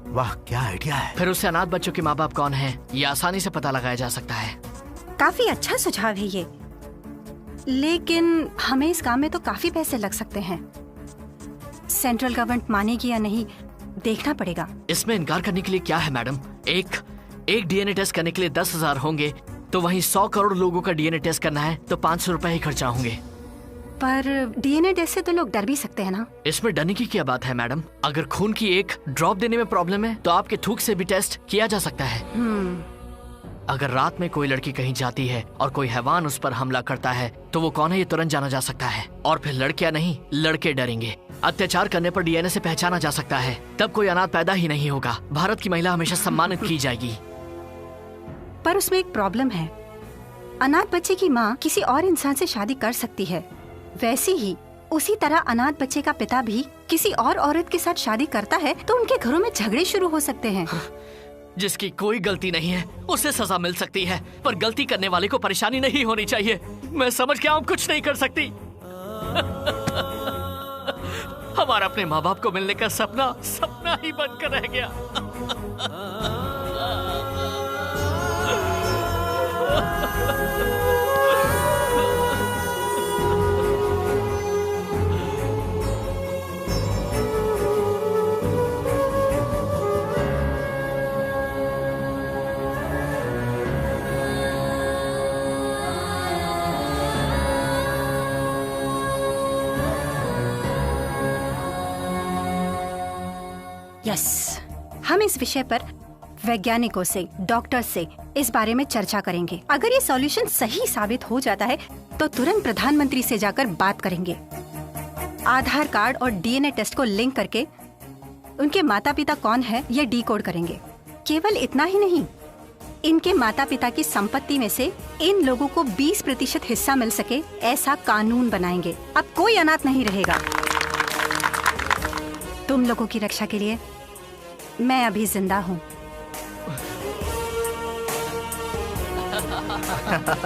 वाह क्या आइडिया है। फिर उससे अनाथ बच्चों के माँ बाप कौन है ये आसानी से पता लगाया जा सकता है। काफी अच्छा सुझाव है ये, लेकिन हमें इस काम में तो काफी पैसे लग सकते हैं। सेंट्रल गवर्नमेंट मानेगी या नहीं देखना पड़ेगा। इसमें इनकार करने के लिए क्या है मैडम? एक डीएनए टेस्ट करने के लिए 10,000 होंगे तो वहीं 100 करोड़ लोगों का डीएनए टेस्ट करना है तो 500 रुपए ही खर्चा होंगे। पर डीएनए टेस्ट से तो लोग डर भी सकते हैं ना। इसमें डरने की क्या बात है मैडम? अगर खून की एक ड्रॉप देने में प्रॉब्लम है तो आपके थूक से भी टेस्ट किया जा सकता है। अगर रात में कोई लड़की कहीं जाती है और कोई हैवान उस पर हमला करता है तो वो कौन है ये तुरंत जाना जा सकता है। और फिर लड़कियां नहीं लड़के डरेंगे। अत्याचार करने पर डीएनए से पहचाना जा सकता है, तब कोई अनाथ पैदा ही नहीं होगा। भारत की महिला हमेशा सम्मानित की जाएगी। पर उसमें एक प्रॉब्लम है। अनाथ बच्चे की माँ किसी और इंसान से शादी कर सकती है, वैसे ही उसी तरह अनाथ बच्चे का पिता भी किसी और औरत के साथ शादी करता है तो उनके घरों में झगड़े शुरू हो सकते हैं। जिसकी कोई गलती नहीं है उसे सजा मिल सकती है, पर गलती करने वाले को परेशानी नहीं होनी चाहिए। मैं समझ गया हूँ, कुछ नहीं कर सकती। हमारा अपने माँ बाप को मिलने का सपना ही बनकर रह गया। यस, हम इस विषय पर वैज्ञानिकों से, डॉक्टर से इस बारे में चर्चा करेंगे। अगर ये सॉल्यूशन सही साबित हो जाता है तो तुरंत प्रधानमंत्री से जाकर बात करेंगे। आधार कार्ड और डीएनए टेस्ट को लिंक करके उनके माता पिता कौन है ये डिकोड करेंगे। केवल इतना ही नहीं, इनके माता पिता की संपत्ति में से इन लोगों को 20% हिस्सा मिल सके ऐसा कानून बनाएंगे। अब कोई अनाथ नहीं रहेगा। तुम लोगों की रक्षा के लिए मैं अभी जिंदा हूँ।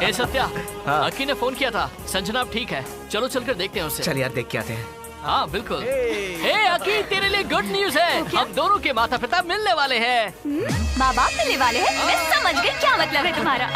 ए सत्या, अकी ने फोन किया था। संजना अब ठीक है, चलो चलकर देखते हैं उसे। चल यार देख के आते हैं। हाँ बिल्कुल। ए अकी, तेरे लिए गुड न्यूज है। हम दोनों के माता पिता मिलने वाले हैं। माँ बाप मिलने वाले हैं? मैं समझ गई क्या मतलब है तुम्हारा।